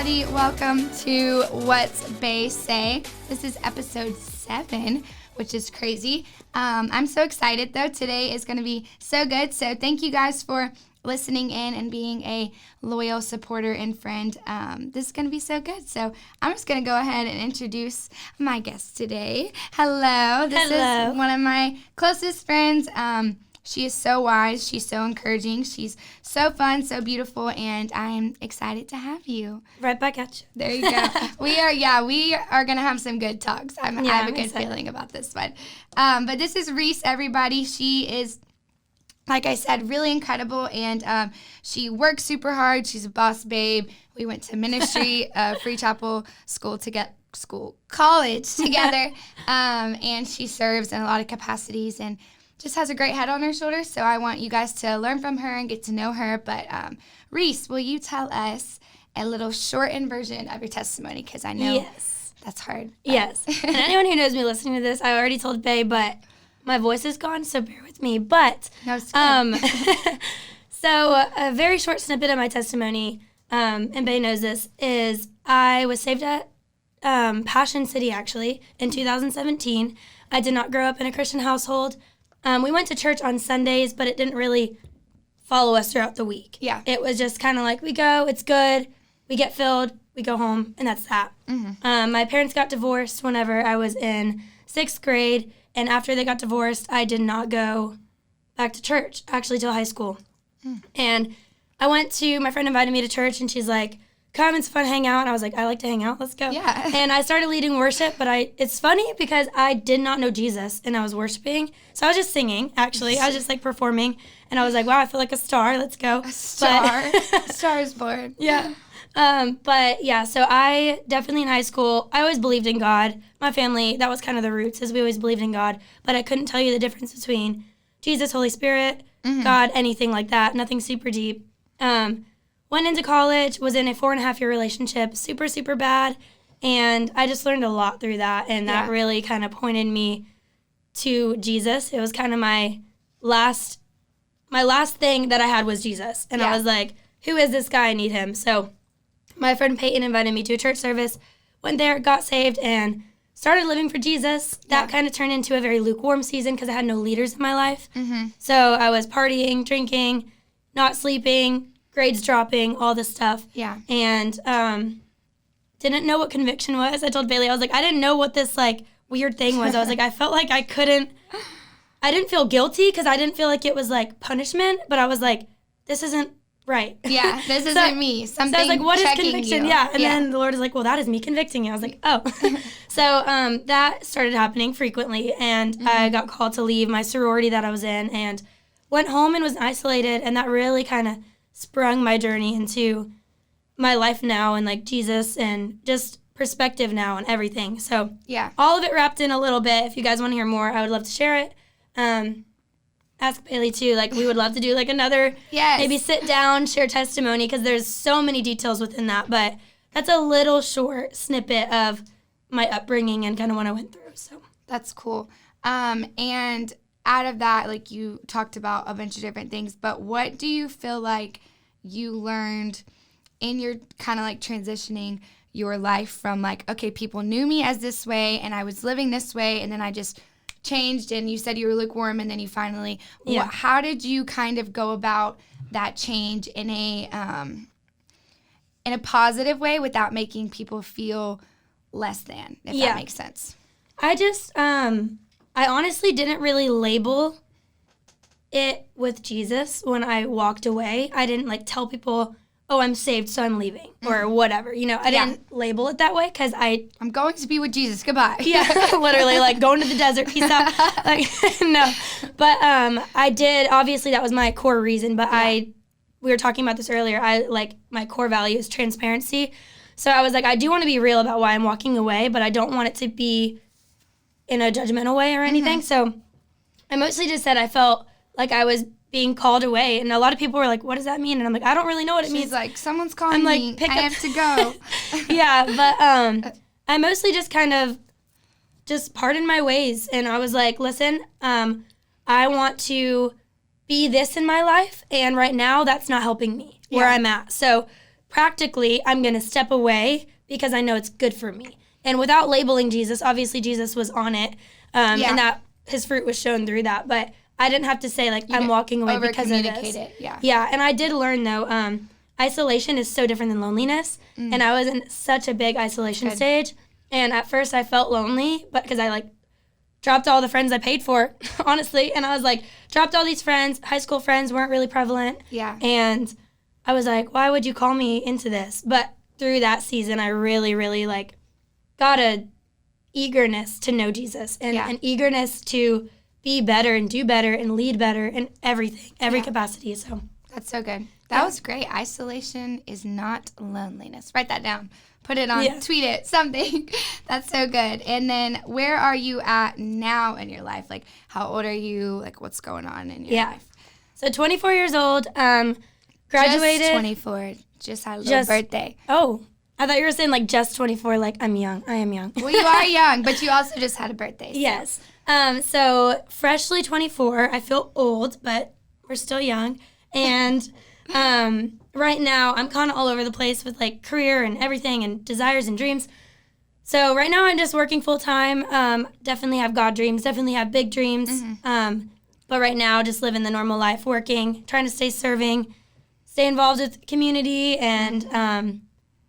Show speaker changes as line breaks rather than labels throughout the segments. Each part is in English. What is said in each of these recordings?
everybody. Welcome to What's Bae Say. This is episode 7, which is crazy. I'm so excited, though. Today is going to be so good. So thank you guys for listening in and being a loyal supporter and friend. This is going to be so good. So I'm just going to go ahead and introduce my guest today. Hello. This is one of my closest friends. She is so wise. She's so encouraging. She's so fun, so beautiful, and I'm excited to have you.
Right back at you.
There you go. We are going to have some good talks. I have a good feeling about this one. But this is Reese, everybody. She is, like I said, really incredible, and she works super hard. She's a boss babe. We went to ministry, Free Chapel college together, and she serves in a lot of capacities and just has a great head on her shoulders. So I want you guys to learn from her and get to know her. But Reese, will you tell us a little shortened version of your testimony? Because I know that's hard.
Yes. And anyone who knows me listening to this, I already told Bae, but my voice is gone, so bear with me. But
no, it's good.
So a very short snippet of my testimony, and Bae knows this, is I was saved at Passion City, actually, in 2017. I did not grow up in a Christian household. We went to church on Sundays, but it didn't really follow us throughout the week.
Yeah.
It was just kind of like, we go, it's good, we get filled, we go home, and that's that. Mm-hmm. My parents got divorced whenever I was in 6th grade, and after they got divorced, I did not go back to church, actually, till high school. And my friend invited me to church, and she's like, come, it's fun, hang out. And I was like, I like to hang out, let's go.
Yeah.
And I started leading worship, but it's funny because I did not know Jesus, and I was worshiping. So I was just singing, actually. I was just, performing. And I was like, wow, I feel like a star, let's go.
A star. A star is born.
Yeah. So I definitely in high school, I always believed in God. My family, that was kind of the roots, is we always believed in God. But I couldn't tell you the difference between Jesus, Holy Spirit, God, anything like that. Nothing super deep. Went into college, was in a 4.5-year relationship, super, super bad, and I just learned a lot through that, and that really kind of pointed me to Jesus. It was kind of my last thing that I had was Jesus, and I was like, who is this guy? I need him. So my friend Peyton invited me to a church service, went there, got saved, and started living for Jesus. That kind of turned into a very lukewarm season because I had no leaders in my life. Mm-hmm. So I was partying, drinking, not sleeping, grades dropping, all this stuff. Yeah. And didn't know what conviction was. I told Bailey, I was like, I didn't know what this, weird thing was. I was like, I felt like I didn't feel guilty because I didn't feel like it was, punishment, but I was like, this isn't right.
Yeah, this isn't me. Something
so I was like, what is conviction?
You.
Yeah. And then the Lord is like, well, that is me convicting you. I was like, oh. So that started happening frequently, and I got called to leave my sorority that I was in and went home and was isolated, and that really kind of sprung my journey into my life now and Jesus and just perspective now and everything. So all of it wrapped in a little bit. If you guys want to hear more, I would love to share it. Ask Bailey too. We would love to do another maybe sit down, share testimony, because there's so many details within that. But that's a little short snippet of my upbringing and kind of what I went through. So
that's cool. And out of that, you talked about a bunch of different things, but what do you feel like you learned in your kind of transitioning your life from okay, people knew me as this way and I was living this way, and then I just changed, and you said you were lukewarm, and then you finally, how did you kind of go about that change in a positive way without making people feel less than, if that makes sense?
I just, I honestly didn't really label it with Jesus when I walked away. I didn't tell people, oh, I'm saved, so I'm leaving, or whatever. I didn't label it that way because I'm
going to be with Jesus. Goodbye.
Yeah, literally, going to the desert. Peace out. No. But I did, obviously, that was my core reason, but we were talking about this earlier. My core value is transparency. So I was like, I do want to be real about why I'm walking away, but I don't want it to be in a judgmental way or anything. So I mostly just said I felt like I was being called away, and a lot of people were like, what does that mean? And I'm like, I don't really know what it means.
She's like, someone's calling me, I have to go.
Yeah, but I mostly just kind of just pardoned my ways, and I was like, listen, I want to be this in my life, and right now that's not helping me where I'm at. So practically, I'm going to step away because I know it's good for me. And without labeling Jesus, obviously Jesus was on it, and that his fruit was shown through that. But I didn't have to say, like, I'm walking away because of this. Yeah, and I did learn, though, isolation is so different than loneliness. And I was in such a big isolation stage. And at first I felt lonely, but because I, like, dropped all the friends I paid for, honestly. And I was like, dropped all these friends. High school friends weren't really prevalent. Yeah. And I was like, why would you call me into this? But through that season, I really, really, like, got a eagerness to know Jesus and an eagerness to be better and do better and lead better in everything, every capacity. So
that's so good. That was great. Isolation is not loneliness. Write that down. Put it on, tweet it, something. That's so good. And then where are you at now in your life? Like, how old are you? Like, what's going on in your life?
So 24 years old, graduated.
Just 24. Just had a little birthday.
Oh, I thought you were saying, like, just 24, like, I'm young. I am young.
Well, you are young, but you also just had a birthday. So.
Yes. So freshly 24. I feel old, but we're still young. And right now, I'm kind of all over the place with, like, career and everything and desires and dreams. So right now, I'm just working full-time. Definitely have God dreams. Definitely have big dreams. But right now, just living the normal life, working, trying to stay serving, stay involved with community, and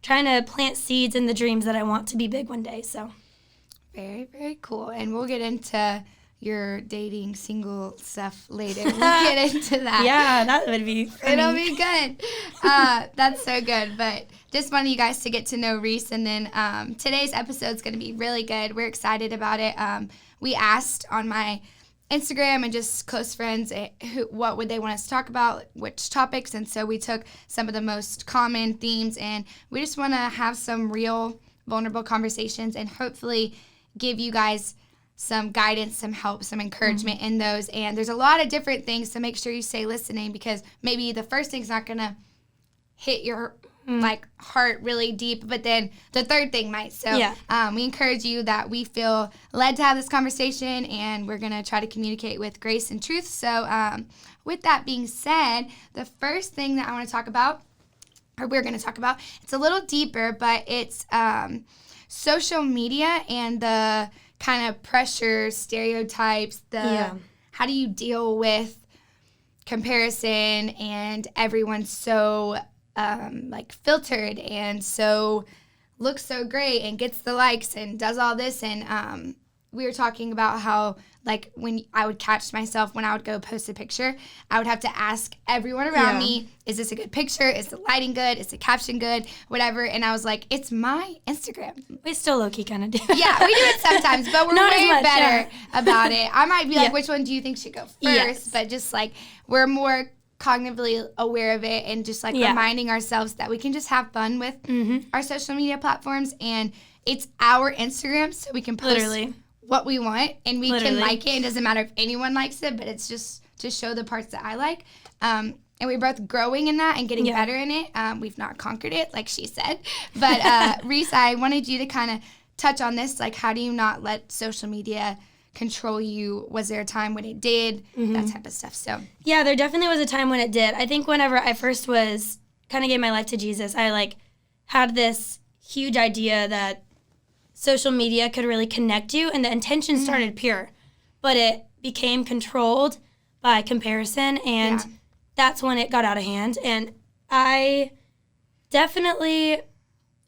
trying to plant seeds in the dreams that I want to be big one day. So
very, very cool. And we'll get into your dating single stuff later. We'll get into that.
Yeah, that would be funny.
It'll be good. That's so good. But just wanted you guys to get to know Reese. And then today's episode is going to be really good. We're excited about it. We asked on my Instagram and just close friends what would they want us to talk about, which topics. And so we took some of the most common themes, and we just want to have some real vulnerable conversations and hopefully give you guys some guidance, some help, some encouragement in those. And there's a lot of different things, so make sure you stay listening, because maybe the first thing's not going to hit your like heart really deep, but then the third thing might. So we encourage you that we feel led to have this conversation, and we're going to try to communicate with grace and truth. So with that being said, the first thing that I want to talk about, or we're going to talk about, it's a little deeper, but it's social media and the kind of pressure, stereotypes, how do you deal with comparison and everyone's so like filtered and so looks so great and gets the likes and does all this. And we were talking about how, like, when I would catch myself when I would go post a picture, I would have to ask everyone around me, is this a good picture? Is the lighting good? Is the caption good? Whatever. And I was like, it's my Instagram.
We still low-key kind of do.
Yeah, we do it sometimes, but we're way better about it. I might be like, which one do you think should go first? Yes. But just, like, we're more cognitively aware of it, and just, like, reminding ourselves that we can just have fun with our social media platforms, and it's our Instagram, so we can post what we want, and we can like it. It doesn't matter if anyone likes it, but it's just to show the parts that I like. And we're both growing in that and getting better in it. We've not conquered it, like she said. But Reese, I wanted you to kind of touch on this. Like, how do you not let social media control you? Was there a time when it did? That type of stuff. So
yeah, there definitely was a time when it did. I think whenever I first was kind of gave my life to Jesus, I, like, had this huge idea that social media could really connect you, and the intention started pure, but it became controlled by comparison, and that's when it got out of hand. And I definitely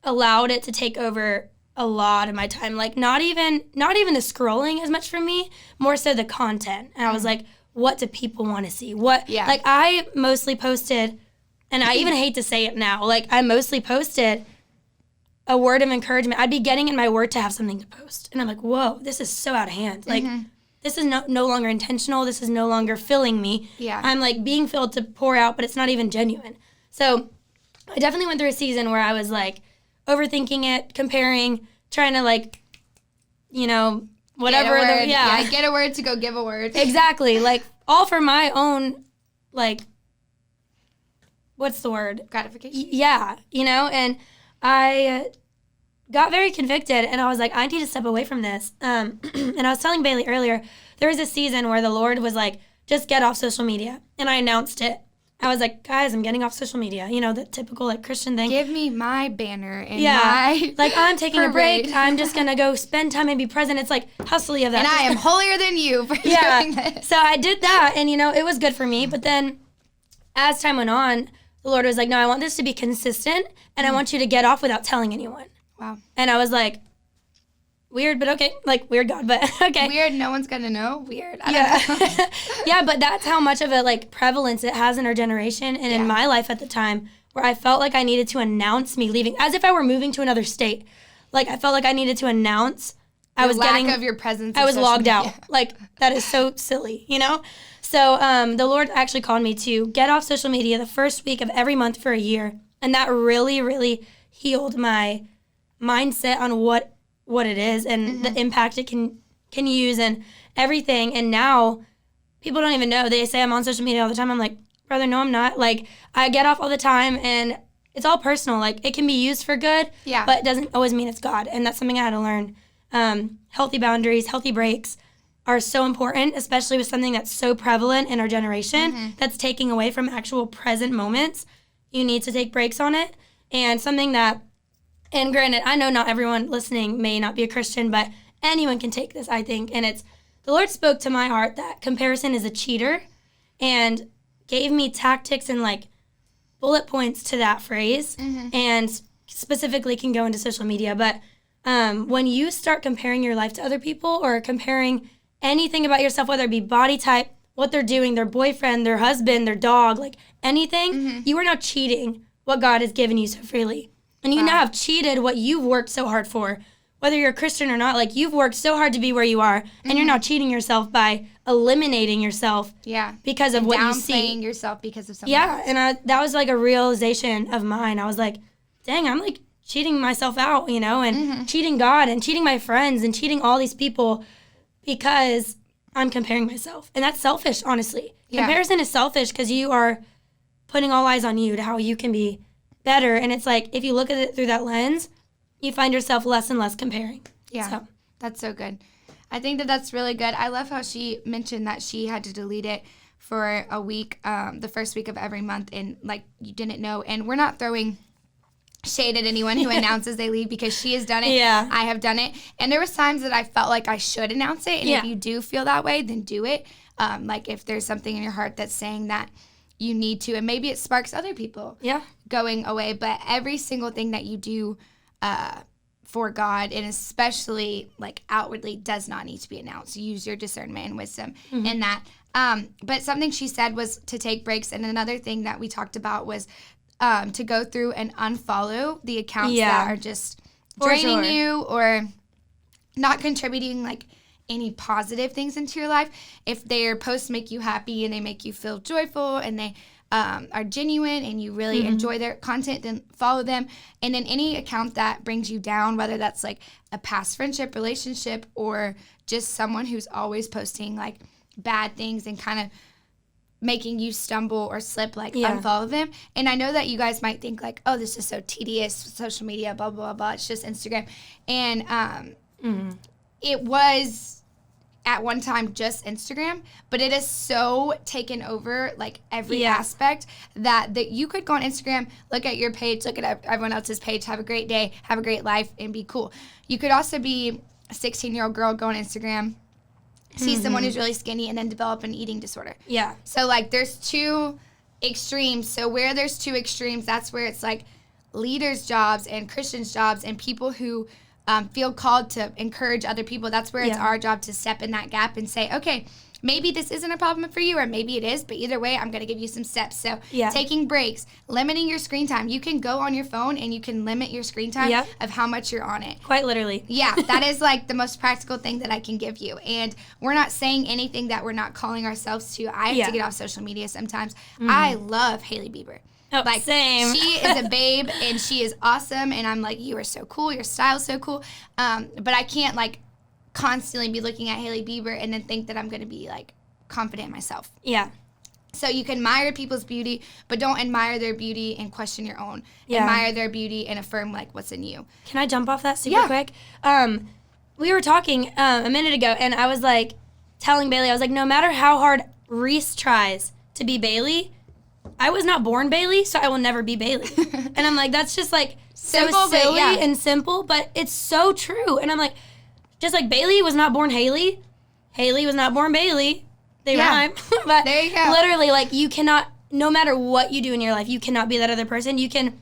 allowed it to take over a lot of my time. Like, not even the scrolling as much for me, more so the content. And I was like, what do people want to see? Like, I mostly posted, and I even hate to say it now, like, I mostly posted a word of encouragement. I'd be getting in my word to have something to post. And I'm like, whoa, this is so out of hand. Like, this is no longer intentional. This is no longer filling me. Yeah. I'm, like, being filled to pour out, but it's not even genuine. So I definitely went through a season where I was, like, overthinking it, comparing, trying to, like, you know, whatever.
Get a word to go give a word.
Exactly. Like, all for my own, like, what's the word?
Gratification.
Yeah. You know, and I got very convicted, and I was like, I need to step away from this. And I was telling Bailey earlier, there was a season where the Lord was like, just get off social media. And I announced it. I was like, guys, I'm getting off social media. You know, the typical like Christian thing.
Give me my banner and my
like I'm taking a break.
parade.
I'm just going to go spend time and be present. It's like, how silly of that.
And I am holier than you for doing this.
So I did that, and, you know, it was good for me. But then as time went on, the Lord was like, no, I want this to be consistent, and I want you to get off without telling anyone.
Wow.
And I was like, weird, but okay. Like, weird God, but okay.
Weird, no one's going to know. Weird. I don't know.
Yeah, but that's how much of a, like, prevalence it has in our generation and in my life at the time, where I felt like I needed to announce me leaving, as if I were moving to another state. Like, I felt like I needed to announce I was
lack of your presence.
I was logged out. Like, that is so silly, you know? So the Lord actually called me to get off social media the first week of every month for a year. And that really, really healed my mindset on what it is and the impact it can use and everything. And now people don't even know. They say I'm on social media all the time. I'm like, brother, no, I'm not. Like, I get off all the time, and it's all personal. Like, it can be used for good, but it doesn't always mean it's God. And that's something I had to learn. Healthy boundaries, healthy breaks are so important, especially with something that's so prevalent in our generation that's taking away from actual present moments. You need to take breaks on it. And something that, and granted, I know not everyone listening may not be a Christian, but anyone can take this, I think. And it's, the Lord spoke to my heart that comparison is a cheater, and gave me tactics and like bullet points to that phrase, and specifically can go into social media. But when you start comparing your life to other people, or comparing anything about yourself, whether it be body type, what they're doing, their boyfriend, their husband, their dog, like anything, you are now cheating what God has given you so freely. And you now have cheated what you've worked so hard for. Whether you're a Christian or not, like, you've worked so hard to be where you are, and you're now cheating yourself by eliminating yourself because of what you see.
Downplaying yourself because of something else.
And that was like a realization of mine. I was like, dang, I'm like cheating myself out, you know, and cheating God and cheating my friends and cheating all these people because I'm comparing myself. And that's selfish, honestly. Comparison is selfish because you are putting all eyes on you to how you can be better. And it's like, if you look at it through that lens, you find yourself less and less comparing.
Yeah, that's so good. I think that that's really good. I love how she mentioned that she had to delete it for a week, the first week of every month, and like you didn't know. And we're not throwing shade at anyone who announces they leave, because she has done it.
Yeah.
I have done it. And there was times that I felt like I should announce it. And if you do feel that way, then do it. Like if there's something in your heart that's saying that you need to, and maybe it sparks other people going away. But every single thing that you do for God, and especially like outwardly, does not need to be announced. Use your discernment and wisdom in that. But something she said was to take breaks. And another thing that we talked about was to go through and unfollow the accounts that are just draining you or not contributing like any positive things into your life. If their posts make you happy and they make you feel joyful and they are genuine and you really enjoy their content, then follow them. And then any account that brings you down, whether that's like a past friendship, relationship, or just someone who's always posting like bad things and kind of making you stumble or slip, like unfollow them. And I know that you guys might think like, oh, this is so tedious, social media, blah, blah, blah, it's just Instagram. And it was at one time just Instagram, but it has so taken over like every aspect that you could go on Instagram, look at your page, look at everyone else's page, have a great day, have a great life, and be cool. You could also be a 16-year-old girl, go on Instagram, see someone who's really skinny, and then develop an eating disorder. Yeah. So like there's two extremes. So where there's two extremes, that's where it's like leaders' jobs and Christians' jobs and people who feel called to encourage other people. That's where it's our job to step in that gap and say, okay, maybe this isn't a problem for you, or maybe it is, but either way, I'm going to give you some steps. So taking breaks, limiting your screen time. You can go on your phone and you can limit your screen time of how much you're on it.
Quite literally.
Yeah, that is like the most practical thing that I can give you. And we're not saying anything that we're not calling ourselves to. I have to get off social media sometimes. I love Hailey Bieber.
Oh, like, same.
She is a babe, and she is awesome, and I'm like, you are so cool, your style's so cool, but I can't, like, constantly be looking at Hailey Bieber and then think that I'm going to be, like, confident in myself. Yeah. So you can admire people's beauty, but don't admire their beauty and question your own. Admire their beauty and affirm, like, what's in you.
Can I jump off that super quick? We were talking a minute ago, and I was, like, telling Bailey, I was like, no matter how hard Reese tries to be Bailey, I was not born Bailey, so I will never be Bailey. And I'm like, that's just like
Simple,
so silly
but
and simple, but it's so true. And I'm like, just like Bailey was not born Haley, Haley was not born Bailey. They rhyme. But
there you go.
Literally, like, you cannot, no matter what you do in your life, you cannot be that other person. You can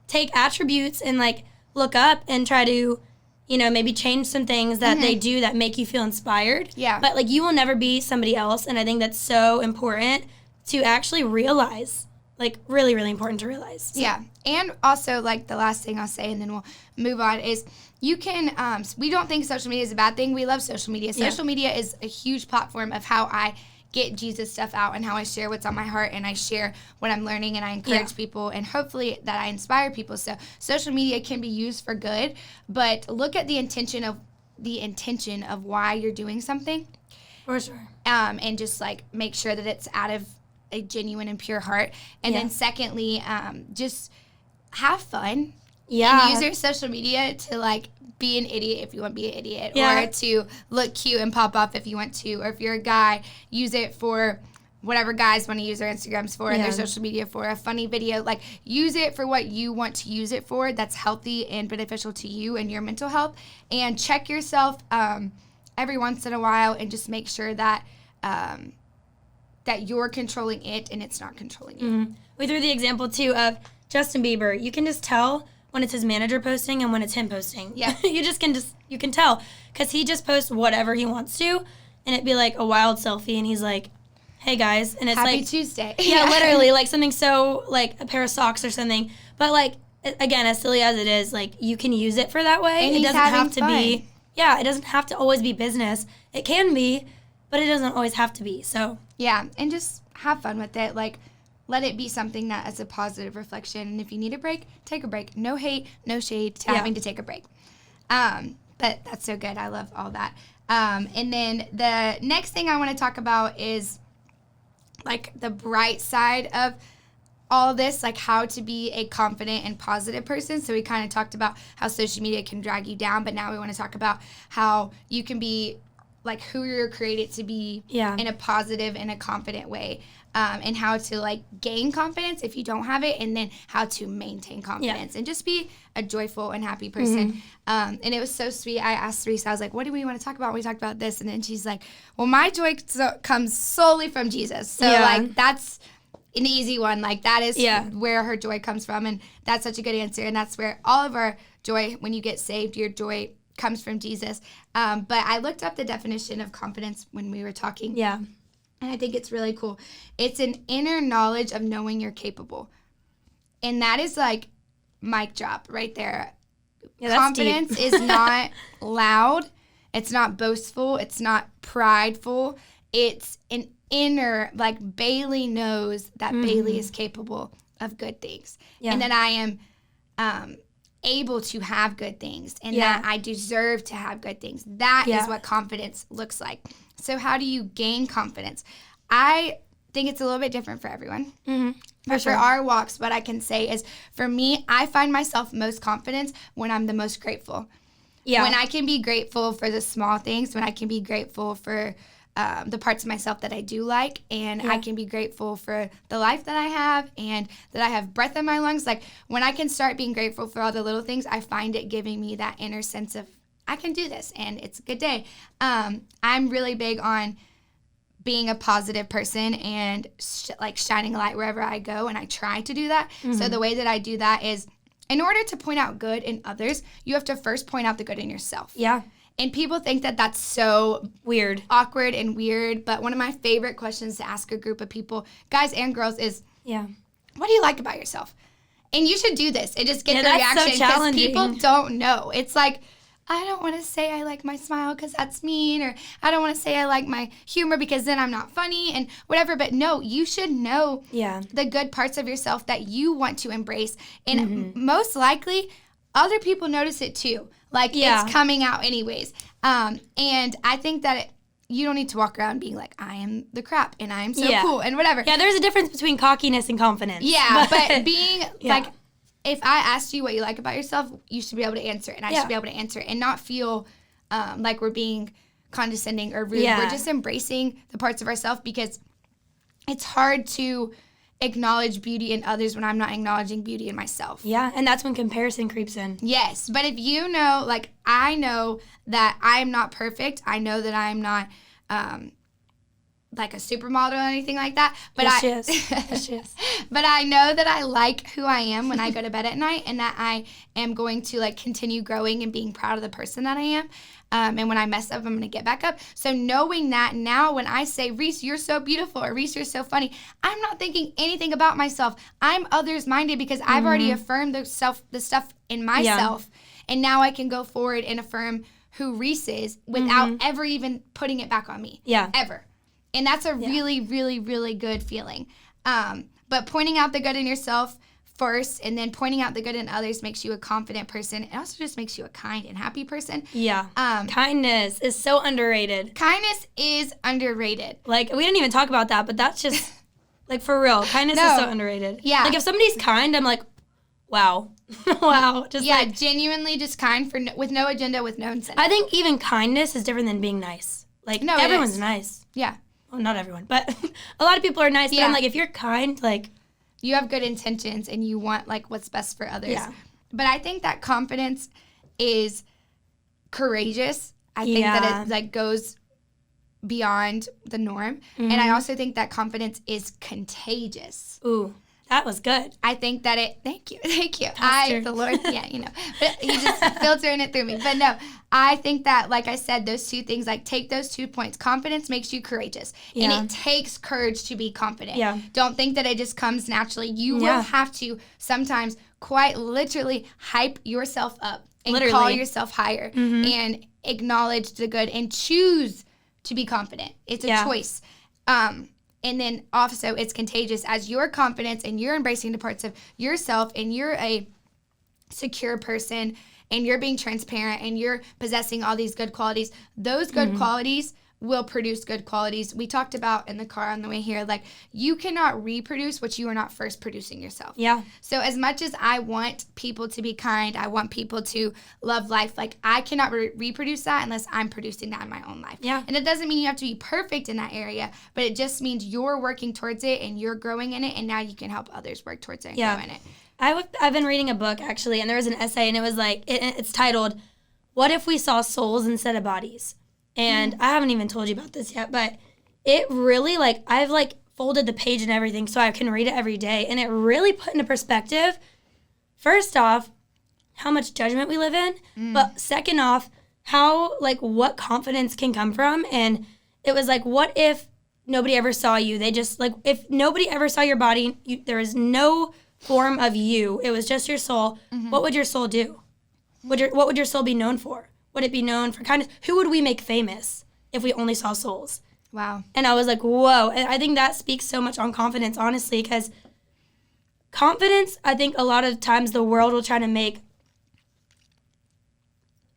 take attributes and, like, look up and try to, you know, maybe change some things that they do that make you feel inspired.
Yeah.
But, like, you will never be somebody else. And I think that's so important to actually realize. Like, really, really important to realize. So.
Yeah. And also, like, the last thing I'll say, and then we'll move on, is you can, we don't think social media is a bad thing. We love social media. Social media is a huge platform of how I get Jesus stuff out and how I share what's on my heart, and I share what I'm learning, and I encourage people, and hopefully that I inspire people. So social media can be used for good, but look at the intention of why you're doing something.
For sure.
And just, like, make sure that it's out of a genuine and pure heart. And then secondly, just have fun.
Yeah.
And use your social media to, like, be an idiot if you want to be an idiot. Or to look cute and pop off if you want to. Or if you're a guy, use it for whatever guys want to use their Instagrams for and their social media for. A funny video. Like, use it for what you want to use it for that's healthy and beneficial to you and your mental health. And check yourself every once in a while and just make sure that that you're controlling it and it's not controlling you.
Mm-hmm. We threw the example, too, of Justin Bieber. You can just tell when it's his manager posting and when it's him posting.
Yeah.
You can tell. Because he just posts whatever he wants to, and it'd be like a wild selfie, and he's like, hey, guys. And it's
Happy
like...
Tuesday.
Yeah, literally, like something so, like a pair of socks or something. But, like, again, as silly as it is, like, you can use it for that way.
And
it
he's
doesn't
having
have to
fun.
be... Yeah, it doesn't have to always be business. It can be, but it doesn't always have to be, so...
Yeah, and just have fun with it. Like, let it be something that is a positive reflection. And if you need a break, take a break. No hate, no shade to having to take a break. But that's so good. I love all that. And then the next thing I want to talk about is, like, the bright side of all this, like how to be a confident and positive person. So we kind of talked about how social media can drag you down, but now we want to talk about how you can be, like, who you're created to be in a positive and a confident way, and how to, like, gain confidence if you don't have it, and then how to maintain confidence and just be a joyful and happy person. And it was so sweet. I asked Reese, I was like, what do we want to talk about? We talked about this, and then she's like, well, my joy comes solely from Jesus. So, like, that's an easy one. Like, that is where her joy comes from, and that's such a good answer, and that's where all of our joy, when you get saved, your joy comes from Jesus. But I looked up the definition of confidence when we were talking.
Yeah.
And I think it's really cool. It's an inner knowledge of knowing you're capable. And that is, like, mic drop right there.
Yeah,
Confidence is not loud. It's not boastful. It's not prideful. It's an inner, like, Bailey knows that Bailey is capable of good things. Yeah. And that I am able to have good things, and that I deserve to have good things. That is what confidence looks like. So how do you gain confidence? I think it's a little bit different for everyone. But for our walks, what I can say is, for me, I find myself most confident when I'm the most grateful. Yeah. When I can be grateful for the small things, when I can be grateful for the parts of myself that I do like, and I can be grateful for the life that I have, and that I have breath in my lungs. Like, when I can start being grateful for all the little things, I find it giving me that inner sense of, I can do this, and it's a good day. I'm really big on being a positive person and like shining a light wherever I go, and I try to do that. So the way that I do that is, in order to point out good in others, you have to first point out the good in yourself. Yeah. And people think that that's so weird, awkward and weird. But one of my favorite questions to ask a group of people, guys and girls, is, what do you like about yourself? And you should do this and just get the reaction, because people don't know. It's like, I don't want to say I like my smile because that's mean, or I don't want to say I like my humor because then I'm not funny and whatever. But no, you should know the good parts of yourself that you want to embrace. And most likely, other people notice it too. Like, it's coming out anyways. And I think that you don't need to walk around being like, I am the crap and I am so cool and whatever.
Yeah, there's a difference between cockiness and confidence.
Yeah, but being like, if I asked you what you like about yourself, you should be able to answer it, and I should be able to answer it, and not feel like we're being condescending or rude. We're just embracing the parts of ourselves, because it's hard to acknowledge beauty in others when I'm not acknowledging beauty in myself.
Yeah, and that's when comparison creeps in.
Yes, but if you know, like, I know that I'm not perfect. I know that I'm not like a supermodel or anything like that. But
Yes, she is.
But I know that I like who I am when I go to bed at night, and that I am going to like continue growing and being proud of the person that I am. And when I mess up, I'm going to get back up. So knowing that now when I say, Reese, you're so beautiful, or Reese, you're so funny, I'm not thinking anything about myself. I'm others minded because I've already affirmed the stuff in myself. Yeah. And now I can go forward and affirm who Reese is without ever even putting it back on me.
Yeah.
Ever. And that's a really, really, really good feeling. But pointing out the good in yourself first, and then pointing out the good in others makes you a confident person. It also just makes you a kind and happy person.
Yeah. Kindness is so underrated.
Kindness is underrated.
Like, we didn't even talk about that, but that's just, like, for real. Kindness is so underrated.
Yeah.
Like, if somebody's kind, I'm like, wow. Wow. Just
yeah, like, genuinely just kind with no agenda, with no incentive.
I think even kindness is different than being nice. Like, no, everyone's nice.
Yeah.
Well, not everyone, but a lot of people are nice. Yeah. But I'm like, if you're kind, like,
you have good intentions and you want like what's best for others.
Yeah.
But I think that confidence is courageous. I think that it like goes beyond the norm. And I also think that confidence is contagious.
Ooh, that was good.
I think that thank you.
Pastor.
The Lord, yeah, you know, but He just filtering it through me. But no, I think that, like I said, those two things, like take those 2 points. Confidence makes you courageous. Yeah. And it takes courage to be confident. Yeah. Don't think that it just comes naturally. You will have to sometimes quite literally hype yourself up and call yourself higher and acknowledge the good and choose to be confident. It's a choice. And then also it's contagious as your confidence and you're embracing the parts of yourself and you're a secure person and you're being transparent and you're possessing all these good qualities. Those good qualities will produce good qualities. We talked about in the car on the way here, like you cannot reproduce what you are not first producing yourself. Yeah. So as much as I want people to be kind, I want people to love life, like I cannot reproduce that unless I'm producing that in my own life. Yeah. And it doesn't mean you have to be perfect in that area, but it just means you're working towards it and you're growing in it, and now you can help others work towards it and grow in it.
I've been reading a book, actually, and there was an essay, and it was like, it's titled, "What If We Saw Souls Instead of Bodies?" And I haven't even told you about this yet, but it really, like, I've, like, folded the page and everything so I can read it every day, and it really put into perspective, first off, how much judgment we live in, but second off, how, like, what confidence can come from. And it was like, what if nobody ever saw you? They just, like, if nobody ever saw your body, there was no form of you, it was just your soul, what would your soul do? What would your soul be known for? Would it be known for kindness? Who would we make famous if we only saw souls? Wow. And I was like, whoa. And I think that speaks so much on confidence, honestly, because confidence, I think a lot of times the world will try to make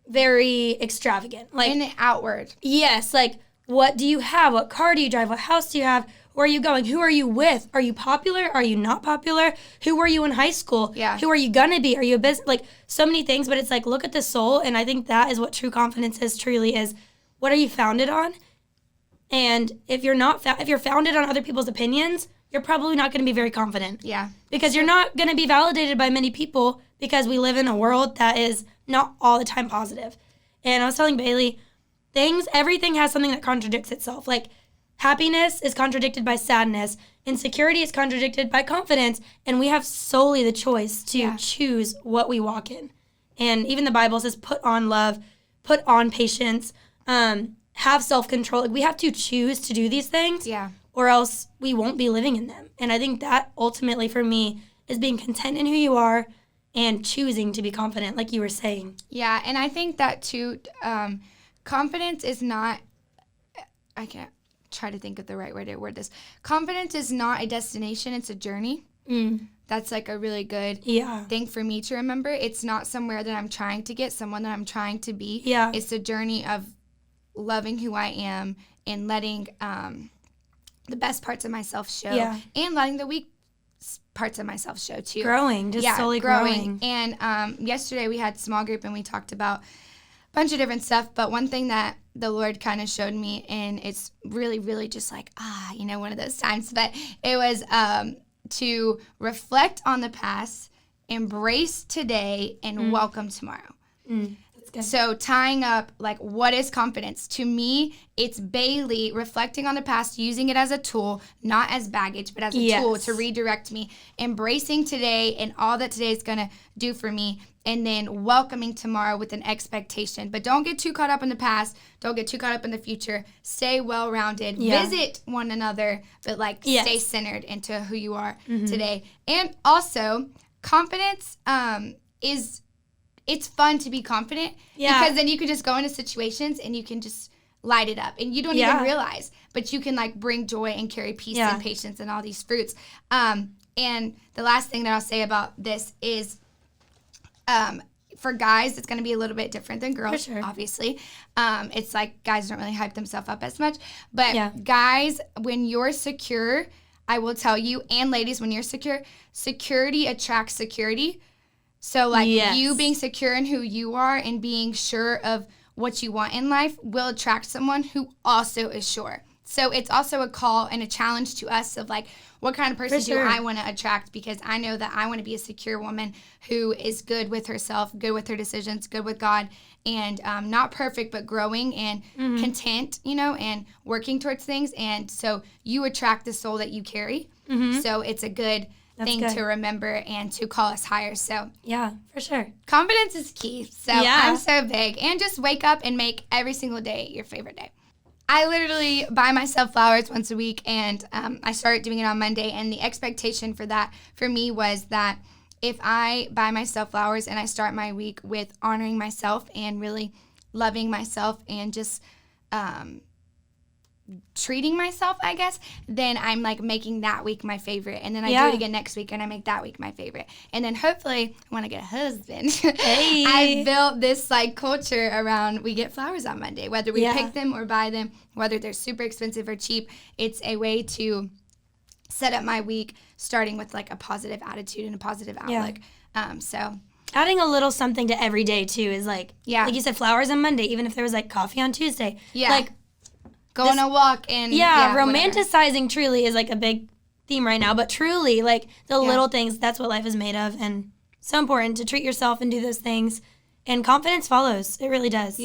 very extravagant. Like,
in the outward.
Yes. Like, what do you have? What car do you drive? What house do you have? Where are you going? Who are you with? Are you popular? Are you not popular? Who were you in high school? Yeah. Who are you going to be? Are you a business? Like, so many things, but it's like, look at the soul. And I think that is what true confidence is, truly is. What are you founded on? And if you're not, if you're founded on other people's opinions, you're probably not going to be very confident. Yeah. Because you're not going to be validated by many people, because we live in a world that is not all the time positive. And I was telling Bailey, everything has something that contradicts itself. Like, happiness is contradicted by sadness. Insecurity is contradicted by confidence. And we have solely the choice to choose what we walk in. And even the Bible says, put on love, put on patience, have self-control. Like, we have to choose to do these things, or else we won't be living in them. And I think that ultimately for me is being content in who you are and choosing to be confident, like you were saying.
Yeah, and I think that too, confidence is not, I can't try to think of the right way to word this. Confidence is not a destination, it's a journey. That's like a really good thing for me to remember. It's not somewhere that I'm trying to get, someone that I'm trying to be. Yeah. It's a journey of loving who I am and letting the best parts of myself show, and letting the weak parts of myself show too.
Growing, just slowly growing.
And yesterday we had small group and we talked about a bunch of different stuff, but one thing that the Lord kind of showed me, and it's really, really just like, one of those times, but it was to reflect on the past, embrace today, and welcome tomorrow.
That's good.
So tying up, like, what is confidence? To me, it's Bailey reflecting on the past, using it as a tool, not as baggage, but as a tool to redirect me, embracing today and all that today is going to do for me, and then welcoming tomorrow with an expectation. But don't get too caught up in the past. Don't get too caught up in the future. Stay well-rounded. Visit one another, but, like, stay centered into who you are today. And also, confidence it's fun to be confident because then you can just go into situations and you can just light it up. And you don't even realize, but you can, like, bring joy and carry peace and patience and all these fruits. And the last thing that I'll say about this is, for guys, it's going to be a little bit different than girls, obviously. It's like guys don't really hype themselves up as much. But guys, when you're secure, I will tell you, and ladies, when you're secure, security attracts security. So, like, you being secure in who you are and being sure of what you want in life will attract someone who also is sure. So it's also a call and a challenge to us of, like, what kind of person do I want to attract? Because I know that I want to be a secure woman who is good with herself, good with her decisions, good with God, and not perfect, but growing and content, you know, and working towards things. And so you attract the soul that you carry. So it's a good thing to remember and to call us higher. So
yeah, for sure.
Confidence is key. So I'm so big. And just wake up and make every single day your favorite day. I literally buy myself flowers once a week, and I started doing it on Monday. And the expectation for that for me was that if I buy myself flowers and I start my week with honoring myself and really loving myself and just treating myself, I guess, then I'm, like, making that week my favorite. And then I do it again next week and I make that week my favorite. And then hopefully when I get a husband, I built this, like, culture around we get flowers on Monday, whether we pick them or buy them, whether they're super expensive or cheap. It's a way to set up my week starting with, like, a positive attitude and a positive outlook. So
adding a little something to every day too is, like you said, flowers on Monday, even if there was, like, coffee on Tuesday. Like,
go on a walk and
romanticizing
whatever.
Truly is, like, a big theme right now, but truly, like, the little things, that's what life is made of, and so important to treat yourself and do those things, and confidence follows. It really does.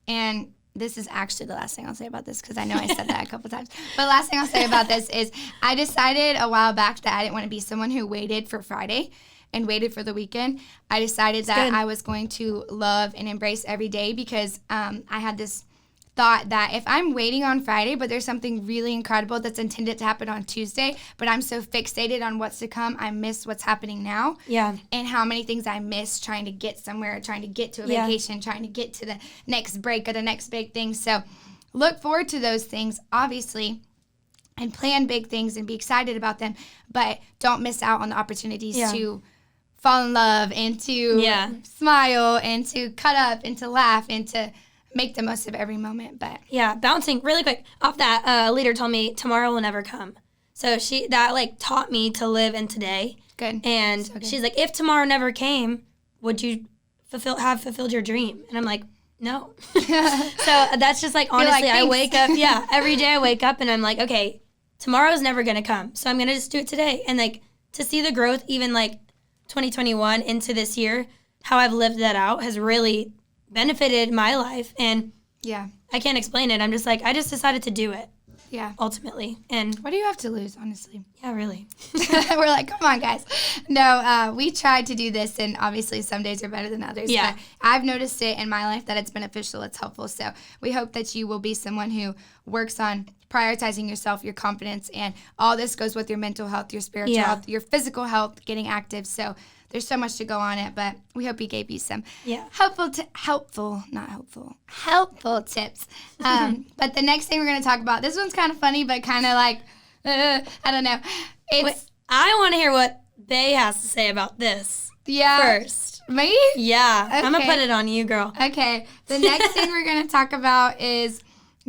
And this is actually the last thing I'll say about this, because I know I said that a couple times, but the last thing I'll say about this is I decided a while back that I didn't want to be someone who waited for Friday and waited for the weekend. I decided that I was going to love and embrace every day, because I had this thought that if I'm waiting on Friday, but there's something really incredible that's intended to happen on Tuesday, but I'm so fixated on what's to come, I miss what's happening now. And how many things I miss trying to get somewhere, trying to get to a vacation, trying to get to the next break or the next big thing. So look forward to those things, obviously, and plan big things and be excited about them, but don't miss out on the opportunities to fall in love and to smile and to cut up and to laugh and to make the most of every moment. But
bouncing really quick off that, a leader told me tomorrow will never come. So that, like, taught me to live in today.
Good.
And she's like, if tomorrow never came, would you have fulfilled your dream? And I'm like, no. So that's just, like, honestly, I wake up, every day I wake up and I'm like, okay, tomorrow's never going to come. So I'm going to just do it today. And, like, to see the growth, even, like, 2021 into this year, how I've lived that out has really benefited my life, and I can't explain it. I'm just like, I just decided to do it. Ultimately. And
what do you have to lose, honestly?
Yeah, really.
We're like, come on, guys. No, we tried to do this, and obviously some days are better than others. But I've noticed it in my life that it's beneficial, it's helpful. So we hope that you will be someone who works on prioritizing yourself, your confidence, and all this goes with your mental health, your spiritual health, your physical health, getting active. So there's so much to go on it, but we hope we gave you some helpful tips. But the next thing we're going to talk about, this one's kind of funny, but kind of like, I don't know.
I want to hear what Bae has to say about this first.
Me?
Yeah. Okay. I'm going to put it on you, girl.
Okay. The next thing we're going to talk about is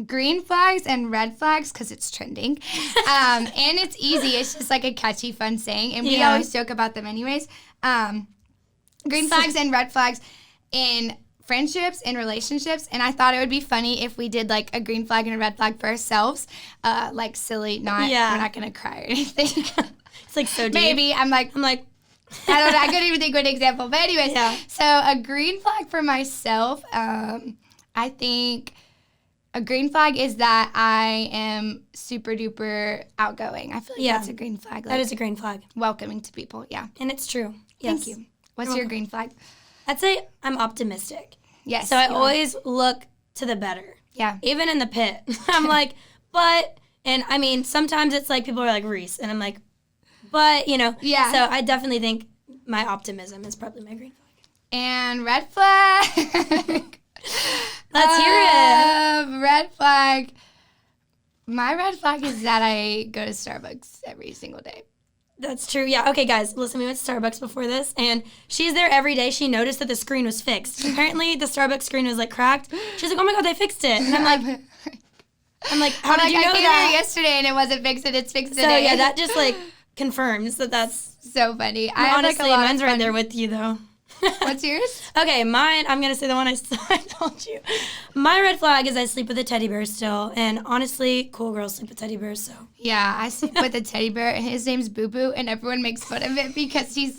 green flags and red flags, because it's trending. And it's easy. It's just like a catchy, fun saying. And we always joke about them anyways. Green flags and red flags in friendships and relationships, and I thought it would be funny if we did like a green flag and a red flag for ourselves, like silly, we're not gonna cry or anything.
It's like so deep.
Maybe I'm like I don't know, I couldn't even think of an example, but anyways, so a green flag for myself, I think a green flag is that I am super duper outgoing. I feel like that's a green flag. Like,
that is a green flag.
Welcoming to people,
and it's true. Yes.
Thank you. What's your green flag?
I'd say I'm optimistic.
Yes.
So I always look to the better.
Yeah.
Even in the pit. I'm like, and I mean, sometimes it's like people are like, Reese. And I'm like, but, you know.
Yeah.
So I definitely think my optimism is probably my green flag.
And red flag.
Let's hear it.
Red flag. My red flag is that I go to Starbucks every single day.
That's true. Yeah. Okay, guys, listen, we went to Starbucks before this, and she's there every day. She noticed that the screen was fixed. Apparently, the Starbucks screen was, like, cracked. She's like, oh, my God, they fixed it. And I'm like, how did you know
I came
that?
here yesterday, and it wasn't fixed, and it's fixed today.
So, yeah, that just, like, confirms that that's...
So funny.
Honestly, mine's right there with you, though.
What's yours?
Okay, mine, I'm going to say the one I told you. My red flag is I sleep with a teddy bear still. And honestly, cool girls sleep with teddy bears, so.
Yeah, I sleep with a teddy bear, and his name's Boo Boo, and everyone makes fun of it because he's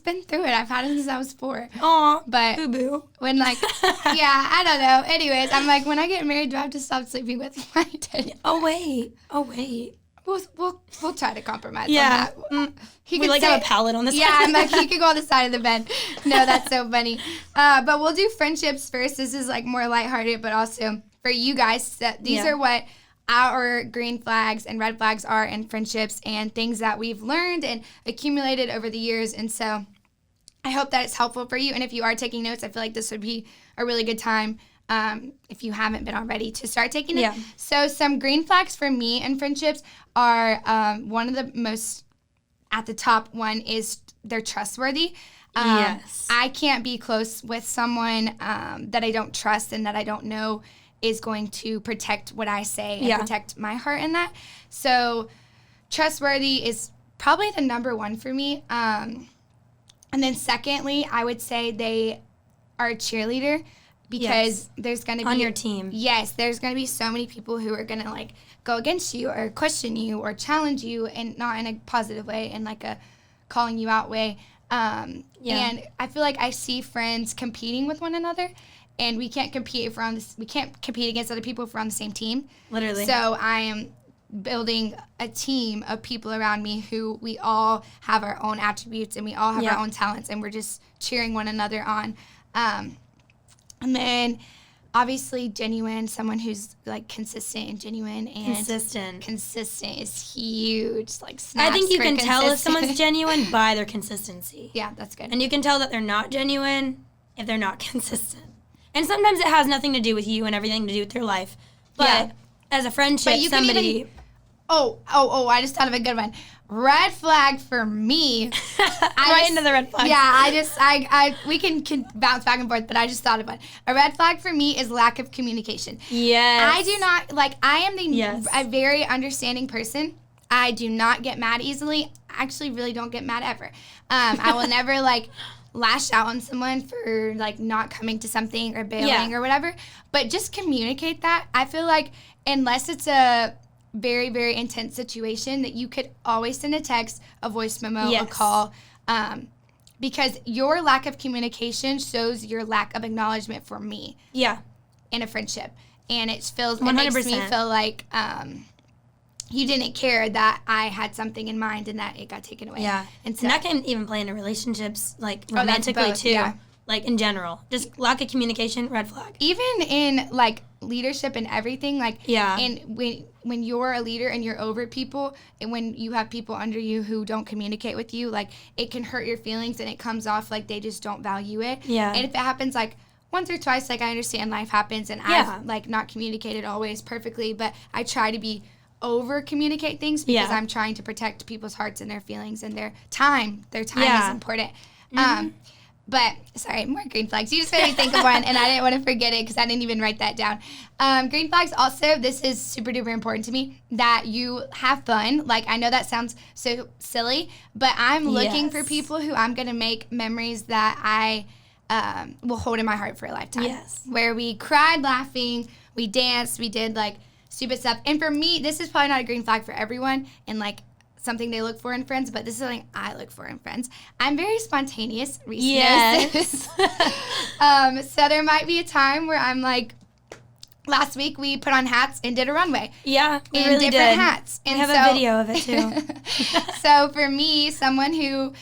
been through it. I've had him since I was 4.
Aw,
but
Boo Boo.
When, like, I don't know. Anyways, I'm like, when I get married, do I have to stop sleeping with my teddy bear?
Oh, wait.
We'll try to compromise on
Yeah.
that.
We like have a pallet on the side.
Yeah, I'm like, he could go on the side of the bed. No, that's so funny. But we'll do friendships first. This is like more lighthearted, but also for you guys, these are what our green flags and red flags are in friendships and things that we've learned and accumulated over the years. And so I hope that it's helpful for you. And if you are taking notes, I feel like this would be a really good time, if you haven't been already, to start taking it. Yeah. So some green flags for me in friendships are one of the most at the top one is they're trustworthy.
Yes.
I can't be close with someone that I don't trust and that I don't know is going to protect what I say and protect my heart in that. So trustworthy is probably the number one for me. And then secondly, I would say they are a cheerleader because there's going to be...
On your team.
Yes, there's going to be so many people who are going to like go against you or question you or challenge you, and not in a positive way, in like a calling you out way. And I feel like I see friends competing with one another, and we can't compete against other people if we're on the same team.
Literally.
So I am building a team of people around me who we all have our own attributes and we all have our own talents, and we're just cheering one another on. And then obviously genuine, someone who's like consistent and genuine and consistent is huge. Like snaps
I think you can tell if someone's genuine by their consistency.
Yeah, that's good.
And you can tell that they're not genuine if they're not consistent. And sometimes it has nothing to do with you and everything to do with their life. But as a friendship, somebody...
I just thought of a good one. Red flag for me.
Into the red flag.
Yeah, we can bounce back and forth, but I just thought of one. A red flag for me is lack of communication.
Yes.
I do not, I am a very understanding person. I do not get mad easily. I actually really don't get mad ever. I will never, lash out on someone for, not coming to something or bailing or whatever. But just communicate that. I feel like unless it's a very, very intense situation, that you could always send a text, a voice memo, a call, because your lack of communication shows your lack of acknowledgement for me.
Yeah.
In a friendship. And it makes
100%.
me feel like you didn't care that I had something in mind and that it got taken away.
Yeah.
And
that can even play into relationships, romantically too.
Yeah.
In general. Just lack of communication, red flag.
Even in, leadership and everything, and when you're a leader and you're over people, and when you have people under you who don't communicate with you, it can hurt your feelings, and it comes off like they just don't value it.
Yeah.
And if it happens, once or twice, I understand life happens, and I've, not communicated always perfectly, but I try to be over-communicate things because I'm trying to protect people's hearts and their feelings and their time. Their time is important. Mm-hmm. But, sorry, more green flags. You just made me think of one, and I didn't want to forget it because I didn't even write that down. Green flags also, this is super duper important to me, that you have fun. I know that sounds so silly, but I'm looking for people who I'm going to make memories that I will hold in my heart for a lifetime.
Yes.
Where we cried laughing, we danced, we did like stupid stuff. And for me, this is probably not a green flag for everyone and like something they look for in friends, but this is something I look for in friends. I'm very spontaneous. Reese knows this. So there might be a time where I'm like, last week we put on hats and did a runway.
Yeah, we
and
really
different
did.
hats. And
we have a video of it too.
So for me, someone who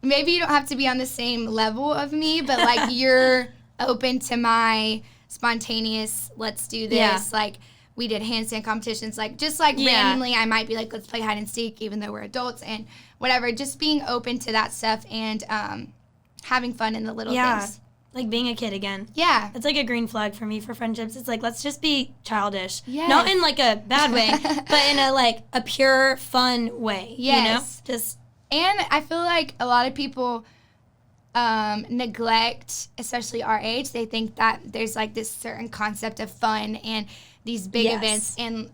maybe you don't have to be on the same level of me, but like you're open to my spontaneous, let's do this.
Yeah.
Like we did handstand competitions, like just like randomly I might be like, let's play hide and seek, even though we're adults and whatever. Just being open to that stuff and having fun in the little things.
Like being a kid again.
Yeah.
It's like a green flag for me for friendships. It's like, let's just be childish.
Yes.
Not in like a bad way, but in a like a pure fun way.
Yes.
You know? Just.
And I feel like a lot of people neglect, especially our age, they think that there's like this certain concept of fun and these big events. And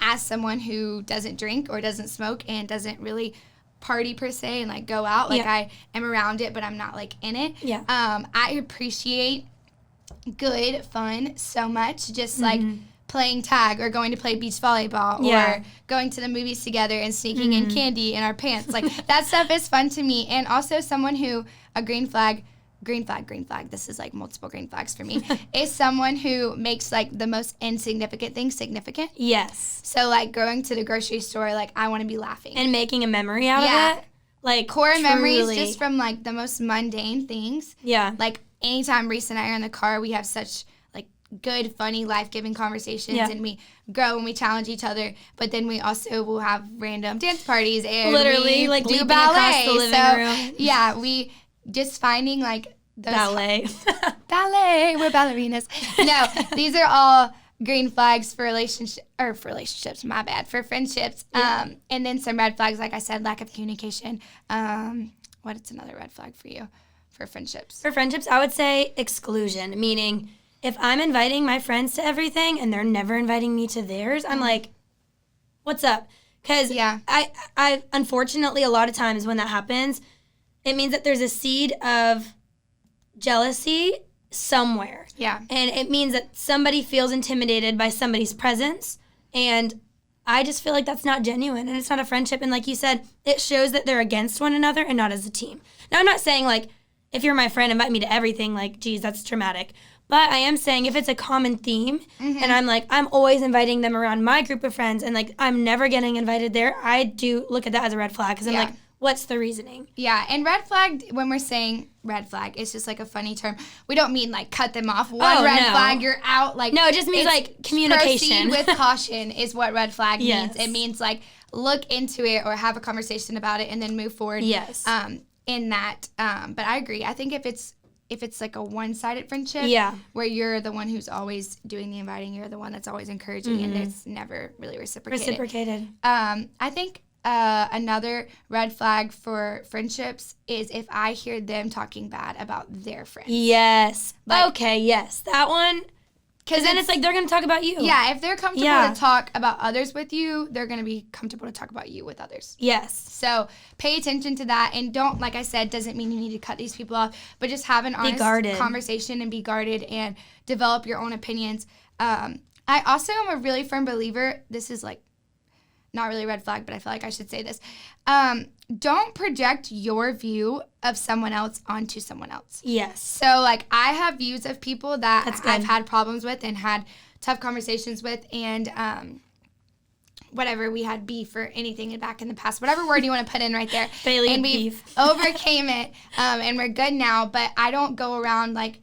as someone who doesn't drink or doesn't smoke and doesn't really party per se and like go out, like I am around it, but I'm not like in it.
Yeah.
I appreciate good fun so much, just like playing tag or going to play beach volleyball or going to the movies together and sneaking in candy in our pants. Like that stuff is fun to me. And also someone who, a green flag, this is like multiple green flags for me, is someone who makes like the most insignificant things significant.
Yes.
So like going to the grocery store, like I want to be laughing.
And making a memory out of it. Like
core
truly.
memories just from like the most mundane things.
Yeah.
Like anytime Reese and I are in the car, we have such like good, funny, life-giving conversations and we grow and we challenge each other. But then we also will have random dance parties and
literally
we
like
do
leaping
ballet.
across the living room.
Yeah, we just finding like those
Ballet.
ballet. We're ballerinas. No, these are all green flags for relationships. My bad, for friendships.
Yeah.
And then some red flags, like I said, lack of communication. What's another red flag for you for friendships?
For friendships, I would say exclusion, meaning if I'm inviting my friends to everything and they're never inviting me to theirs, I'm like, what's up? Because I unfortunately, a lot of times when that happens, it means that there's a seed of jealousy somewhere.
Yeah.
And it means that somebody feels intimidated by somebody's presence. And I just feel like that's not genuine and it's not a friendship. And like you said, it shows that they're against one another and not as a team. Now, I'm not saying like, if you're my friend, invite me to everything, like, geez, that's traumatic. But I am saying if it's a common theme and I'm like, I'm always inviting them around my group of friends and like, I'm never getting invited there, I do look at that as a red flag because I'm like, what's the reasoning?
Yeah, and red flag, when we're saying red flag, it's just like a funny term. We don't mean like cut them off. One red flag, you're out. Like
no, it just means like communication.
Proceed with caution is what red flag
Yes.
means. It means like look into it or have a conversation about it and then move forward.
Yes.
In that, but I agree. I think if it's like a one-sided friendship, where you're the one who's always doing the inviting, you're the one that's always encouraging, and it's never really reciprocated. I think another red flag for friendships is if I hear them talking bad about their friends.
Yes.
Like,
okay, yes. That one. Because then it's like they're going to talk about you.
Yeah, if they're comfortable to talk about others with you, they're going to be comfortable to talk about you with others.
Yes.
So pay attention to that, and don't, like I said, doesn't mean you need to cut these people off, but just have an honest conversation and be guarded and develop your own opinions. I also am a really firm believer, this is like not really a red flag, but I feel like I should say this. Don't project your view of someone else onto someone else.
Yes.
So, like, I have views of people that I've had problems with and had tough conversations with, and whatever, we had beef or anything back in the past, whatever word you want to put in right there.
Bailey
and we
beef.
overcame it, and we're good now, but I don't go around, like,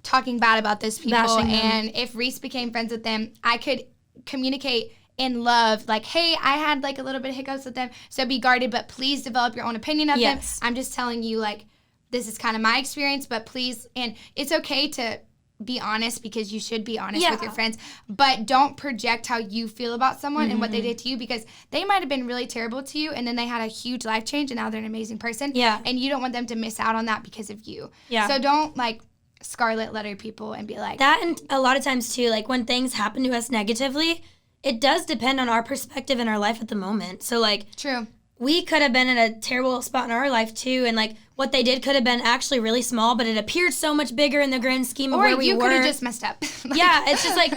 talking bad about those people.
Bashing them.
And if Reese became friends with them, I could communicate in love, like, hey, I had like a little bit of hiccups with them, so be guarded, but please develop your own opinion of them. I'm just telling you, like, this is kind of my experience, but please, and it's okay to be honest because you should be honest with your friends, but don't project how you feel about someone and what they did to you, because they might have been really terrible to you and then they had a huge life change and now they're an amazing person. Yeah. And you don't want them to miss out on that because of you. Yeah. So don't like scarlet letter people and be like
that. And a lot of times too, like when things happen to us negatively, it does depend on our perspective in our life at the moment. So, like,
true.
we could have been in a terrible spot in our life too, and like what they did could have been actually really small, but it appeared so much bigger in the grand scheme of where we were.
Or you could have just messed up.
Yeah, it's just like,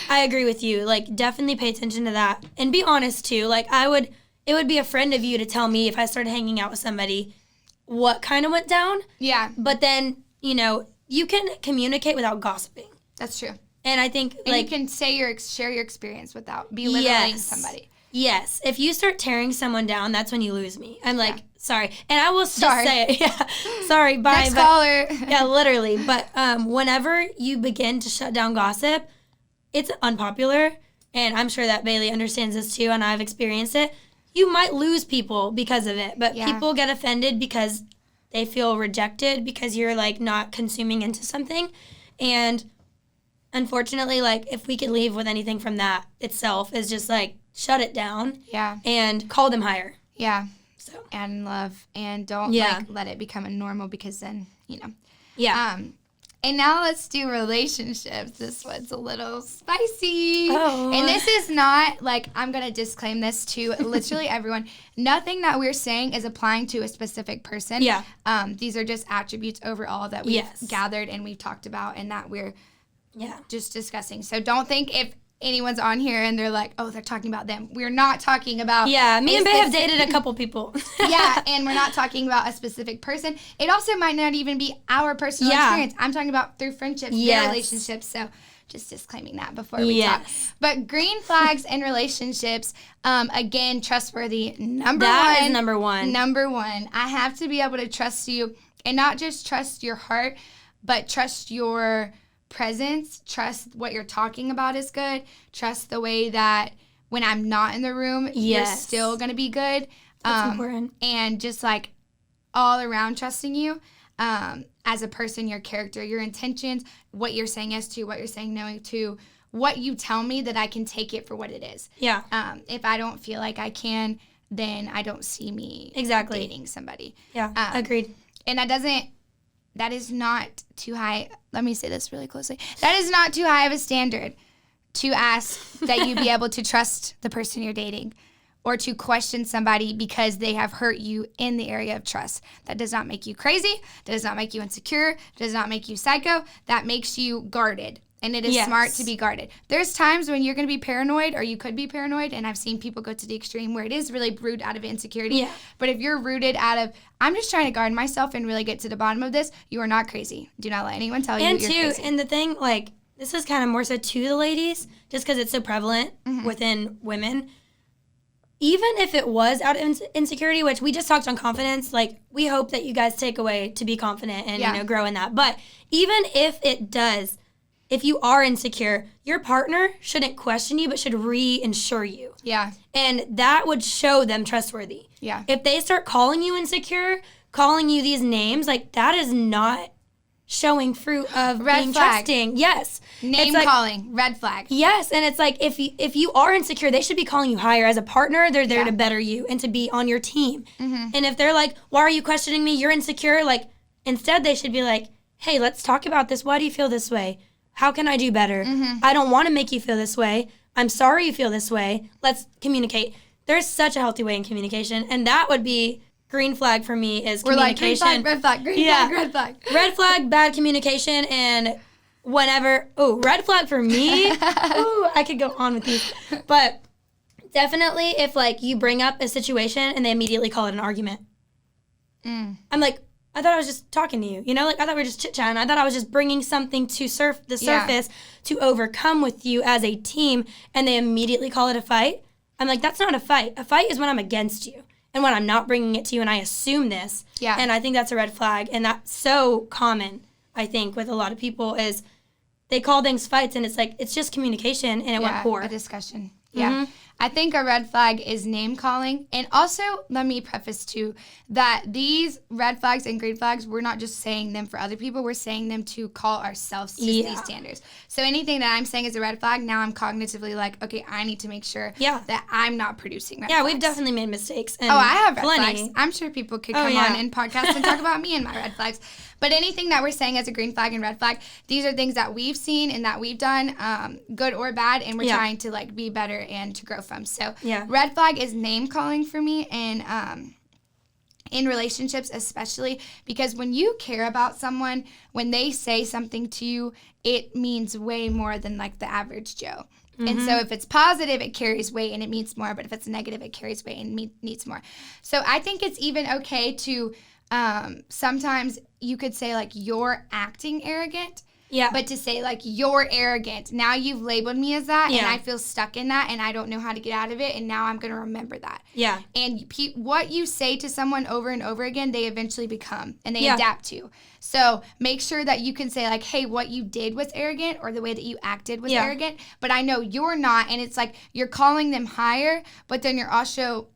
I agree with you. Like, definitely pay attention to that. And be honest too. Like, it would be a friend of you to tell me if I started hanging out with somebody what kind of went down.
Yeah.
But then, you can communicate without gossiping.
That's true.
And I think,
and you can share your experience without belittling somebody.
Yes. If you start tearing someone down, that's when you lose me. I'm like, sorry. And I will just say it. Yeah. Sorry, bye.
Next caller.
Yeah, literally. But whenever you begin to shut down gossip, it's unpopular. And I'm sure that Bailey understands this too, and I've experienced it. You might lose people because of it. But people get offended because they feel rejected because you're, like, not consuming into something. And unfortunately, like, if we could leave with anything from that itself is just, like, shut it down.
Yeah.
And call them higher.
Yeah.
So.
And love. And don't, let it become a normal because then,
Yeah.
And now let's do relationships. This one's a little spicy.
Oh.
And this is not, like, I'm going to disclaim this to literally everyone. Nothing that we're saying is applying to a specific person.
Yeah.
These are just attributes overall that we've gathered and we've talked about and that we're just discussing. So don't think if anyone's on here and they're like, oh, they're talking about them. We're not talking about...
Yeah, me and Bae have dated a couple people.
Yeah, and we're not talking about a specific person. It also might not even be our personal experience. I'm talking about through friendships, their relationships. So just disclaiming that before we talk. But green flags in relationships, again, trustworthy. Number one.
Number one.
I have to be able to trust you and not just trust your heart, but trust your presence, trust what you're talking about is good, trust the way that when I'm not in the room, you're still going to be good.
That's important.
And just like all around trusting you as a person, your character, your intentions, what you're saying yes to, what you're saying no to, what you tell me that I can take it for what it is.
Yeah.
If I don't feel like I can, then I don't see me dating somebody.
Yeah, agreed.
And that is not too high. Let me say this really closely. That is not too high of a standard to ask that you be able to trust the person you're dating or to question somebody because they have hurt you in the area of trust. That does not make you crazy. That does not make you insecure. Does not make you psycho. That makes you guarded. And it is smart to be guarded. There's times when you're going to be paranoid or you could be paranoid, and I've seen people go to the extreme where it is really brewed out of insecurity. Yeah. But if you're rooted out of, I'm just trying to guard myself and really get to the bottom of this, you are not crazy. Do not let anyone tell you you're crazy.
And the thing, like, this is kind of more so to the ladies, just because it's so prevalent within women. Even if it was out of insecurity, which we just talked on confidence, like, we hope that you guys take away to be confident and, grow in that. But even if it does, if you are insecure, your partner shouldn't question you, but should reassure you.
Yeah.
And that would show them trustworthy.
Yeah.
If they start calling you insecure, calling you these names, like, that is not showing fruit of being trusting. Yes.
Name calling, red flag.
Yes. And it's like, if you are insecure, they should be calling you higher. As a partner, they're there to better you and to be on your team. Mm-hmm. And if they're like, why are you questioning me? You're insecure. Like, instead they should be like, hey, let's talk about this. Why do you feel this way? How can I do better? Mm-hmm. I don't want to make you feel this way. I'm sorry you feel this way. Let's communicate. There's such a healthy way in communication. And that would be green flag for me is communication.
We're like, green flag, red flag, red flag.
Red flag, bad communication, and whenever, red flag for me, I could go on with these. But definitely if, like, you bring up a situation and they immediately call it an argument. I'm like, I thought I was just talking to you, Like, I thought we were just chit-chatting. I thought I was just bringing something to the surface to overcome with you as a team, and they immediately call it a fight. I'm like, that's not a fight. A fight is when I'm against you and when I'm not bringing it to you and I assume this. Yeah. And I think that's a red flag, and that's so common, I think, with a lot of people is they call things fights, and it's like, it's just communication, and it went poor.
A discussion. Yeah. Mm-hmm. I think a red flag is name calling. And also, let me preface too, that these red flags and green flags, we're not just saying them for other people, we're saying them to call ourselves to these standards. So anything that I'm saying is a red flag, now I'm cognitively like, okay, I need to make sure that I'm not producing red flags.
Yeah, we've definitely made mistakes. And
I have red flags. I'm sure people could come on and podcast and talk about me and my red flags. But anything that we're saying as a green flag and red flag, these are things that we've seen and that we've done, good or bad, and we're trying to like be better and to grow from. So red flag is name calling for me, and in relationships especially, because when you care about someone, when they say something to you, it means way more than like the average Joe. And so if it's positive, it carries weight and it means more. But if it's negative, it carries weight and needs more. So I think it's even okay to sometimes you could say like you're acting arrogant. Yeah. But to say like you're arrogant, now you've labeled me as that, and I feel stuck in that, and I don't know how to get out of it, and now I'm going to remember that. Yeah. And what you say to someone over and over again, they eventually become, and they adapt to. So make sure that you can say like, hey, what you did was arrogant, or the way that you acted was arrogant, but I know you're not, and it's like you're calling them higher, but then you're also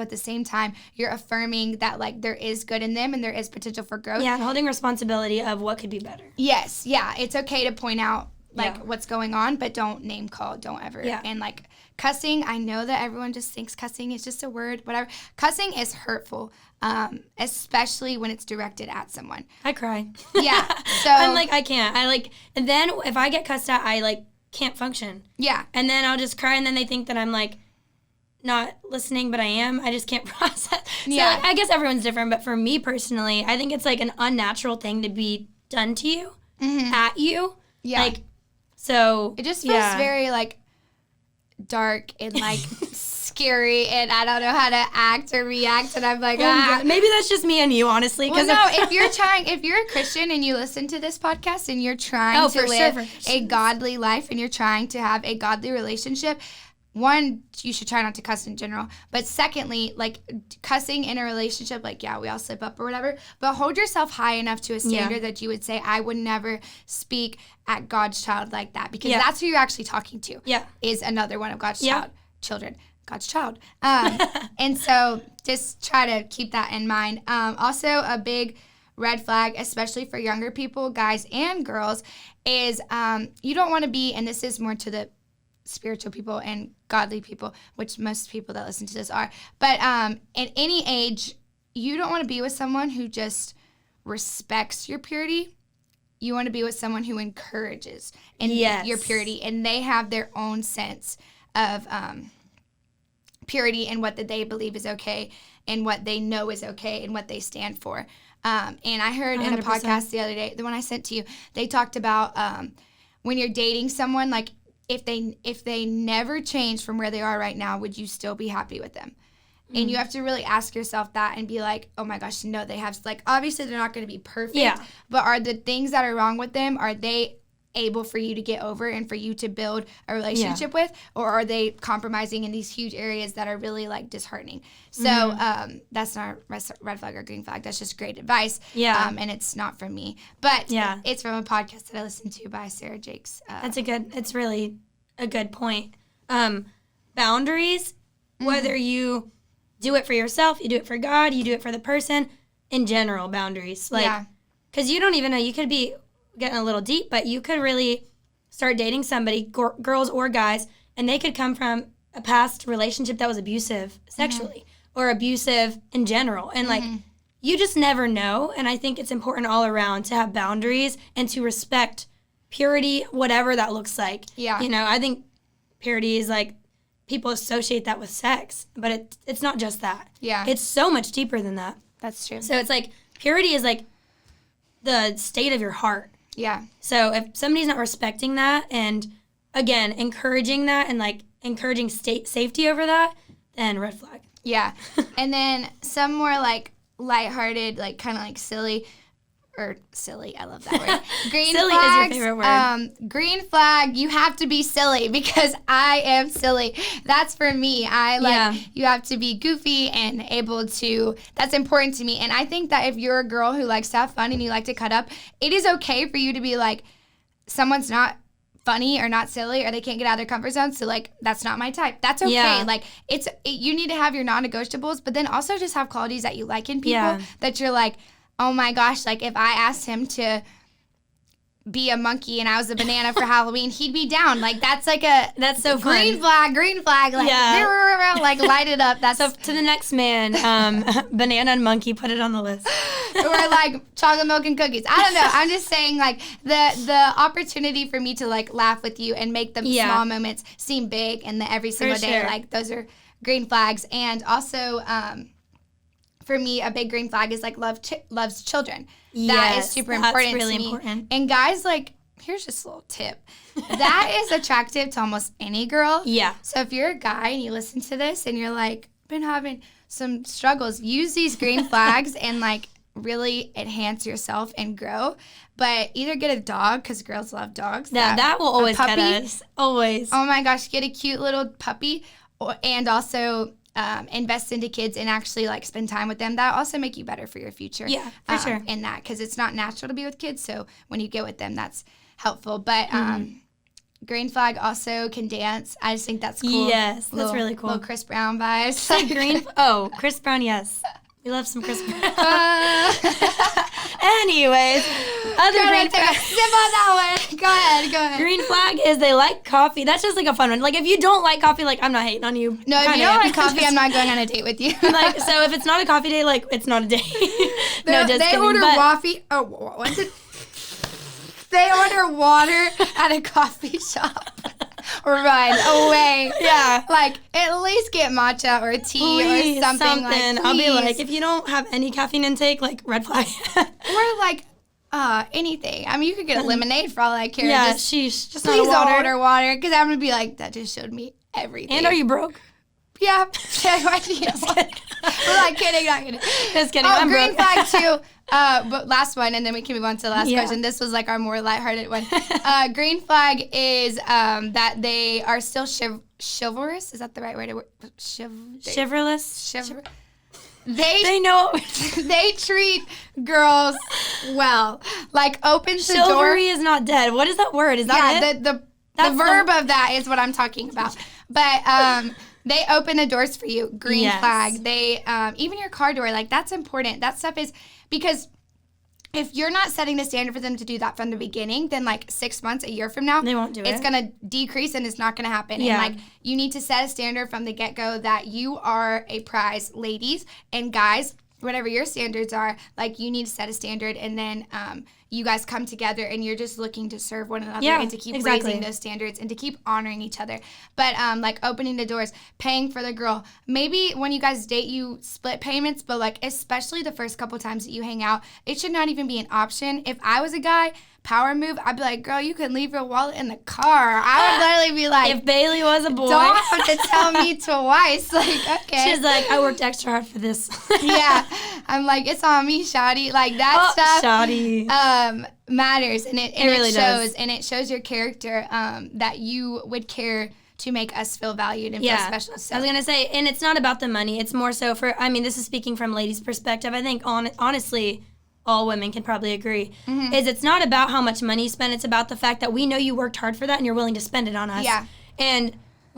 at the same time, you're affirming that like there is good in them and there is potential for growth.
Yeah, and holding responsibility of what could be better.
Yes, yeah. It's okay to point out like what's going on, but don't name call, don't ever. Yeah. And like cussing, I know that everyone just thinks cussing is just a word, whatever. Cussing is hurtful, especially when it's directed at someone.
I cry.
Yeah. So
I'm like, I can't. And then if I get cussed at, I like can't function. Yeah. And then I'll just cry, and then they think that I'm like not listening, but I am. I just can't process. So like, I guess everyone's different, but for me personally, I think it's like an unnatural thing to be done to you, at you. Yeah. Like, so
it just feels very like dark and like scary, and I don't know how to act or react, and I'm like,
maybe that's just me and you, honestly.
Well, no, if you're a Christian and you listen to this podcast and you're trying to live a godly life and you're trying to have a godly relationship, one, you should try not to cuss in general. But secondly, like cussing in a relationship, like, we all slip up or whatever. But hold yourself high enough to a standard that you would say, I would never speak at God's child like that. Because that's who you're actually talking to. Yeah. Is another one of God's children. God's child. And so just try to keep that in mind. Also, a big red flag, especially for younger people, guys and girls, is you don't want to be, and this is more to the spiritual people and godly people, which most people that listen to this are. But at any age, you don't want to be with someone who just respects your purity. You want to be with someone who encourages your purity, and they have their own sense of purity and what that they believe is okay and what they know is okay and what they stand for. And I heard 100%. In a podcast the other day, the one I sent to you, they talked about when you're dating someone, like, if they never change from where they are right now, would you still be happy with them? Mm-hmm. And you have to really ask yourself that and be like, oh my gosh, no, they have, like, obviously they're not going to be perfect, but are the things that are wrong with them, are they able for you to get over and for you to build a relationship with, or are they compromising in these huge areas that are really like disheartening? So that's not red flag or green flag. That's just great advice. Yeah. And it's not from me, but it's from a podcast that I listened to by Sarah Jakes.
It's really a good point. Boundaries, whether you do it for yourself, you do it for God, you do it for the person, in general, boundaries. Like, because you don't even know, you could be getting a little deep, but you could really start dating somebody, girls or guys, and they could come from a past relationship that was abusive sexually or abusive in general. And like, you just never know. And I think it's important all around to have boundaries and to respect purity, whatever that looks like. Yeah. You know, I think purity is like, people associate that with sex, but it's not just that. Yeah. It's so much deeper than that.
That's true.
So it's like, purity is like the state of your heart. Yeah. So if somebody's not respecting that and, again, encouraging that and, like, encouraging safety over that, then red flag.
Yeah. And then some more, like, lighthearted, like, kind of like silly, I love that word. Green
silly
flags,
is your favorite word.
Green flag, you have to be silly because I am silly. That's for me. You have to be goofy and able to, that's important to me. And I think that if you're a girl who likes to have fun and you like to cut up, it is okay for you to be like, someone's not funny or not silly or they can't get out of their comfort zone, so like that's not my type. That's okay. Yeah. Like you need to have your non-negotiables, but then also just have qualities that you like in people that you're like, oh my gosh, like if I asked him to be a monkey and I was a banana for Halloween, he'd be down. Like, that's like
that's so
green
fun.
green flag, like, like light it up. That's
so to the next man, banana and monkey, put it on the list.
Or like chocolate milk and cookies. I don't know. I'm just saying, like, the opportunity for me to like laugh with you and make the small moments seem big and the every single day, like, those are green flags. And also, for me, a big green flag is like loves children. That is super important
really
to me.
Important.
And guys, like, here's just a little tip. That is attractive to almost any girl.
Yeah.
So if you're a guy and you listen to this and you're like, been having some struggles, use these green flags and like really enhance yourself and grow. But either get a dog, because girls love dogs.
That will always get us. Always.
Oh my gosh, get a cute little puppy, and also invest into kids and actually like spend time with them. That'll also make you better for your future.
Yeah, for sure.
In that, because it's not natural to be with kids. So when you get with them, that's helpful. But green flag also can dance. I just think that's cool.
Yes, that's really cool.
Little Chris Brown vibes.
Chris Brown, yes. We love some Chris Brown. Anyways, other green
flag. Sip on that one. Go ahead.
Green flag is they like coffee. That's just like a fun one. Like, if you don't like coffee, like, I'm not hating on you.
No, if you don't like coffee, I'm not going on a date with you.
Like, so if it's not a coffee date, like, it's not a date.
They order coffee. Oh, what's it? They order water at a coffee shop. Run away.
Yeah.
Like, at least get matcha or tea or something. Like,
I'll be like, if you don't have any caffeine intake, like, red flag.
Or like anything. I mean, you could get a lemonade for all I care.
Yeah, just
please don't order water, because I'm going to be like, that just showed me everything.
And are you broke?
Yeah. We're like, kidding, not kidding.
Just kidding.
I'm green flag too. But last one, and then we can move on to the last question. This was like our more lighthearted one. Green flag is that they are still chivalrous. Is that the right way to word?
Chivalrous.
They know. They treat girls well. Like, opens the door.
Chivalry is not dead. What is that word? Is that it?
The verb of that is what I'm talking about. But they open the doors for you. Green flag. They even your car door. Like, that's important. That stuff is, because if you're not setting the standard for them to do that from the beginning, then like 6 months, a year from now,
they won't do it.
It's gonna decrease and it's not gonna happen.
Yeah.
And like, you need to set a standard from the get-go that you are a prize, ladies and guys. Whatever your standards are, like, you need to set a standard, and then you guys come together and you're just looking to serve one another and to keep raising those standards and to keep honoring each other. But like, opening the doors, paying for the girl. Maybe when you guys date, you split payments, but like, especially the first couple times that you hang out, it should not even be an option. If I was a guy, power move, I'd be like, girl, you can leave your wallet in the car. I would literally be like,
if Bailey was a boy,
don't have to tell me twice. Like, okay.
She's like, I worked extra hard for this.
Yeah. I'm like, it's on me, shawty. Like, that stuff
shawty.
Matters, and it
really
shows
does.
And it shows your character, that you would care to make us feel valued and feel special. So.
I was gonna say, and it's not about the money. It's more so for, I mean, this is speaking from ladies' perspective. I think honestly, all women can probably agree, is it's not about how much money you spend. It's about the fact that we know you worked hard for that and you're willing to spend it on us.
Yeah.
And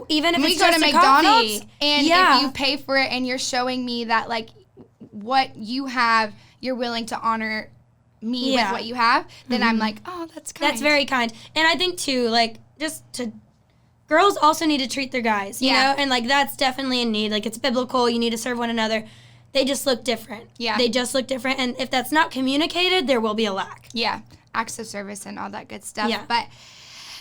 even if
we
it's
go
just
to
a
McDonald's,
coffee,
and if you pay for it and you're showing me that, like, what you have, you're willing to honor me with what you have, then I'm like, oh, that's kind.
That's very kind. And I think too, like, girls also need to treat their guys, you know? And like, that's definitely a need. Like, it's biblical. You need to serve one another. They just look different. Yeah. They just look different. And if that's not communicated, there will be a lack.
Yeah. Acts of service and all that good stuff. Yeah. But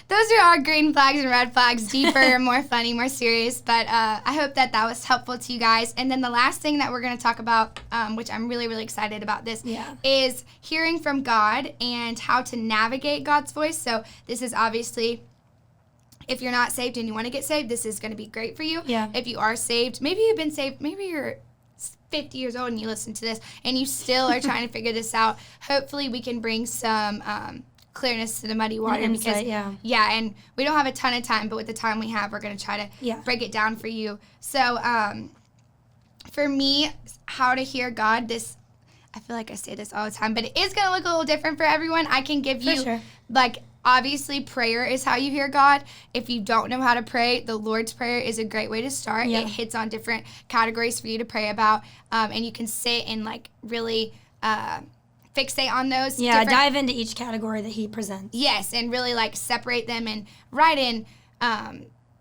those are our green flags and red flags, deeper, more funny, more serious. But I hope that was helpful to you guys. And then the last thing that we're going to talk about, which I'm really, really excited about this, is hearing from God and how to navigate God's voice. So this is obviously, if you're not saved and you want to get saved, this is going to be great for you. Yeah. If you are saved, maybe you've been saved, maybe you're 50 years old and you listen to this and you still are trying to figure this out. Hopefully we can bring some clearness to the muddy water.
Insight,
and we don't have a ton of time, but with the time we have, we're going to try to break it down for you. So for me, how to hear God, I feel like I say this all the time, but it is going to look a little different for everyone. I can give you, like, obviously, prayer is how you hear God. If you don't know how to pray, the Lord's Prayer is a great way to start. Yeah. It hits on different categories for you to pray about, and you can sit and, like, really fixate on those.
Yeah, dive into each category that he presents.
Yes, and really like separate them and write in,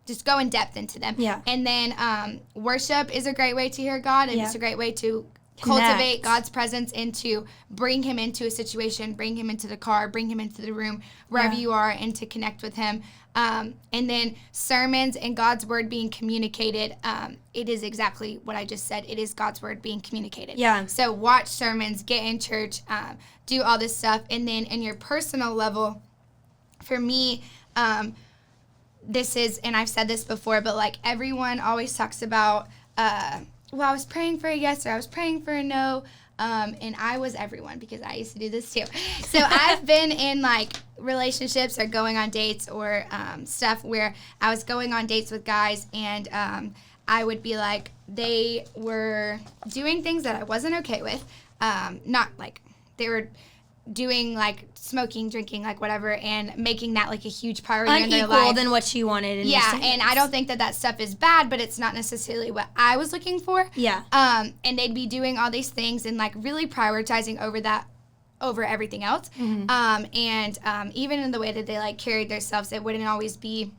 just go in depth into them.
Yeah.
And then worship is a great way to hear God, and it's a great way to cultivate God's presence and to bring him into a situation, bring him into the car, bring him into the room, wherever you are, and to connect with him. And then sermons and God's word being communicated. It is exactly what I just said. It is God's word being communicated.
Yeah.
So watch sermons, get in church, do all this stuff. And then in your personal level, for me, this is, and I've said this before, but like everyone always talks about, well, I was praying for a yes or I was praying for a no. And I was everyone because I used to do this too. So I've been in like relationships or going on dates or stuff where I was going on dates with guys and I would be like, they were doing things that I wasn't okay with. Not like they were doing like smoking, drinking, like whatever, and making that like a huge priority in their life.
Unequal than what you wanted. In
yeah, and I don't think that stuff is bad, but it's not necessarily what I was looking for.
Yeah.
And they'd be doing all these things and like really prioritizing over everything else. Mm-hmm. Even in the way that they like carried themselves, it wouldn't always be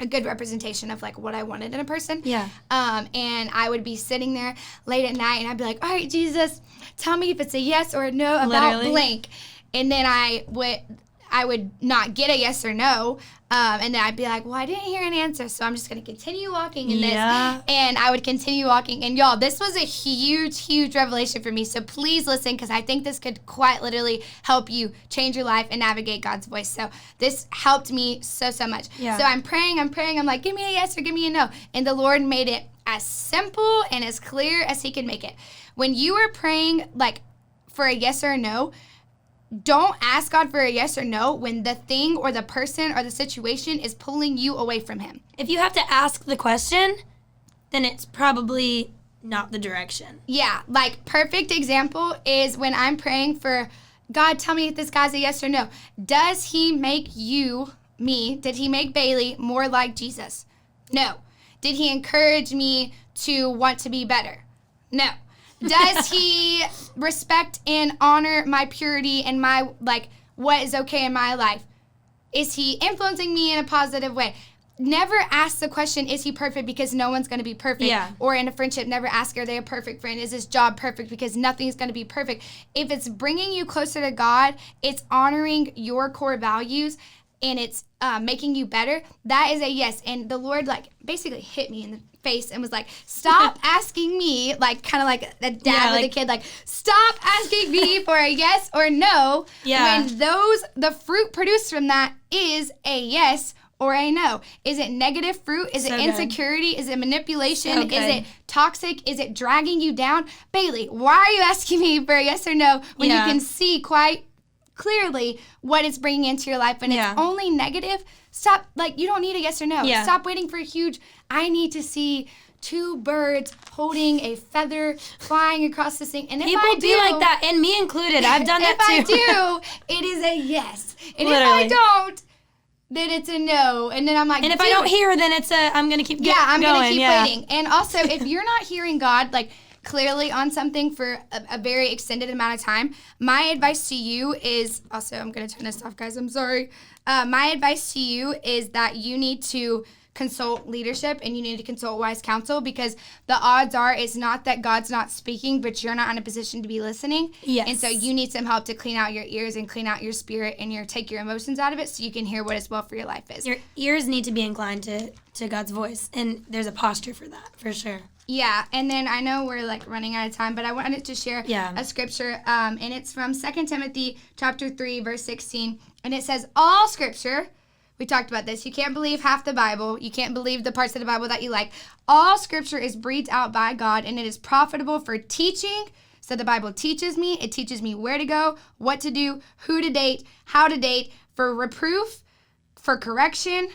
a good representation of like what I wanted in a person.
Yeah.
And I would be sitting there late at night and I'd be like, all right, Jesus, tell me if it's a yes or a no about blank. And then I would not get a yes or no. And then I'd be like, well, I didn't hear an answer, so I'm just going to continue walking in this. And I would continue walking. And y'all, this was a huge, huge revelation for me. So please listen, because I think this could quite literally help you change your life and navigate God's voice. So this helped me so, so much. Yeah. So I'm praying. I'm like, give me a yes or give me a no. And the Lord made it as simple and as clear as he could make it. When you are praying like for a yes or a no, don't ask God for a yes or no when the thing or the person or the situation is pulling you away from him.
If you have to ask the question, then it's probably not the direction.
Yeah, like perfect example is when I'm praying for, God, tell me if this guy's a yes or no. Does he make did he make Bailey more like Jesus? No. Did he encourage me to want to be better? No. Does he respect and honor my purity and my, like, what is okay in my life? Is he influencing me in a positive way? Never ask the question, is he perfect? Because no one's going to be perfect.
Yeah.
Or in a friendship, never ask, are they a perfect friend? Is this job perfect? Because nothing's going to be perfect. If it's bringing you closer to God, it's honoring your core values, and it's making you better, that is a yes. And the Lord, like, basically hit me in the face and was like, stop asking me, like, kind of like a dad with a kid, like, stop asking me for a yes or no, when the fruit produced from that is a yes or a no. Is it negative fruit? Is it insecurity? Is it manipulation? Is it toxic? Is it dragging you down? Bailey, why are you asking me for a yes or no when you can see quite clearly what it's bringing into your life? When it's only negative, stop. Like, you don't need a yes or no. Stop waiting for a huge, I need to see 2 birds holding a feather flying across this thing. And if
people do like that, and me included. I've done that too.
If I do, it is a yes. And if I don't, then it's a no. And then I'm like,
and if I don't hear, then it's a, I'm going to keep going.
Yeah, I'm going to keep waiting. And also, if you're not hearing God, like, clearly on something for a very extended amount of time, my advice to you is, also, I'm going to turn this off, guys, I'm sorry. My advice to you is that you need to consult leadership and you need to consult wise counsel, because the odds are it's not that God's not speaking, but you're not in a position to be listening.
Yes.
And so you need some help to clean out your ears and clean out your spirit and take your emotions out of it so you can hear what is well for your life is.
Your ears need to be inclined to God's voice, and there's a posture for that, for sure.
Yeah, and then I know we're like running out of time, but I wanted to share a scripture, and it's from 2 Timothy chapter 3, verse 16, and it says, all scripture, we talked about this, you can't believe half the Bible, you can't believe the parts of the Bible that you like, all scripture is breathed out by God, and it is profitable for teaching. So the Bible teaches me, it teaches me where to go, what to do, who to date, how to date, for reproof, for correction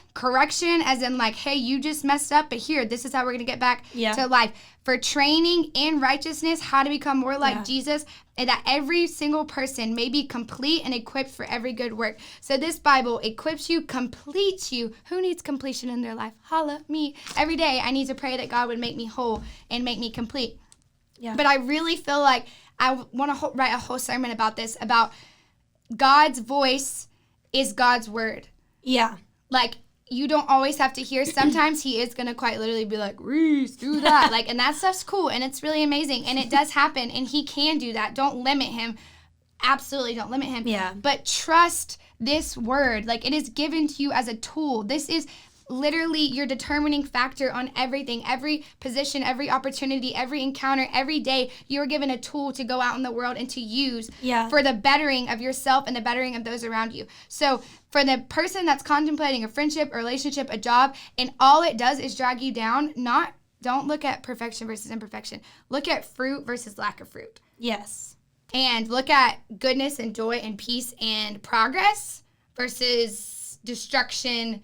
as in like, hey, you just messed up, but here, this is how we're going to get back to life. For training in righteousness, how to become more like Jesus, and that every single person may be complete and equipped for every good work. So this Bible equips you, completes you. Who needs completion in their life? Holla, me. Every day I need to pray that God would make me whole and make me complete. Yeah. But I really feel like I want to write a whole sermon about this, about God's voice is God's word.
Yeah.
Like, you don't always have to hear. Sometimes he is going to quite literally be like, Reese, do that. Like, and that stuff's cool, and it's really amazing, and it does happen, and he can do that. Don't limit him. Absolutely don't limit him.
Yeah.
But trust this word. Like, it is given to you as a tool. This is literally your determining factor on everything, every position, every opportunity, every encounter, every day. You're given a tool to go out in the world and to use for the bettering of yourself and the bettering of those around you. So for the person that's contemplating a friendship, a relationship, a job, and all it does is drag you down, don't look at perfection versus imperfection. Look at fruit versus lack of fruit.
Yes.
And look at goodness and joy and peace and progress versus destruction,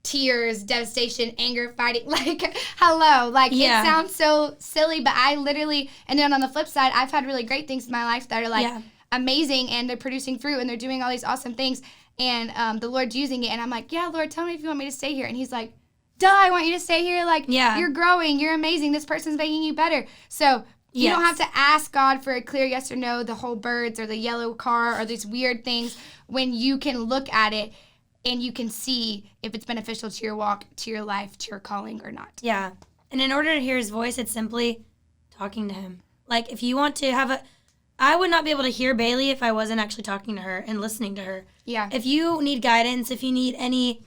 tears, devastation, anger, fighting. Like, hello. Like, it sounds so silly, but I literally, and then on the flip side, I've had really great things in my life that are, like, amazing, and they're producing fruit, and they're doing all these awesome things, and the Lord's using it, and I'm like, yeah, Lord, tell me if you want me to stay here. And he's like, duh, I want you to stay here. Like, you're growing. You're amazing. This person's making you better. So you don't have to ask God for a clear yes or no, the whole birds or the yellow car or these weird things, when you can look at it and you can see if it's beneficial to your walk, to your life, to your calling or not.
Yeah. And in order to hear his voice, it's simply talking to him. Like, if you want to have I would not be able to hear Bailey if I wasn't actually talking to her and listening to her.
Yeah.
If you need guidance, if you need any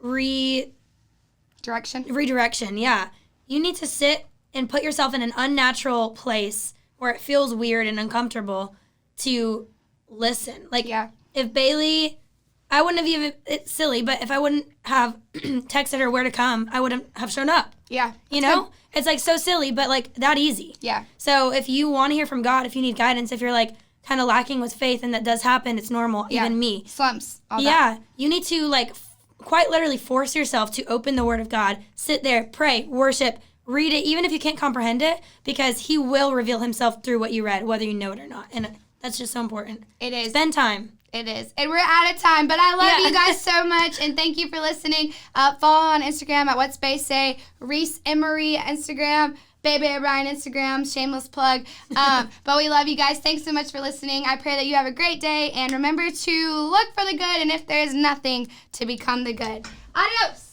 redirection, you need to sit and put yourself in an unnatural place where it feels weird and uncomfortable to listen. Like, if Bailey, I wouldn't have even, it's silly, but if I wouldn't have texted her where to come, I wouldn't have shown up.
Yeah.
You know? Good. It's, like, so silly, but, like, that easy.
Yeah.
So if you want to hear from God, if you need guidance, if you're, like, kind of lacking with faith, and that does happen, it's normal, even me.
Slumps, all that.
You need to, like, quite literally force yourself to open the Word of God, sit there, pray, worship, read it, even if you can't comprehend it, because he will reveal himself through what you read, whether you know it or not. And that's just so important.
It is.
Spend time.
It is. And we're out of time, but I love you guys so much, and thank you for listening. Follow on Instagram at What's Bay Say, Reese Emery Instagram, Baby O'Brien Instagram, shameless plug. But we love you guys. Thanks so much for listening. I pray that you have a great day, and remember to look for the good, and if there is nothing, to become the good. Adios.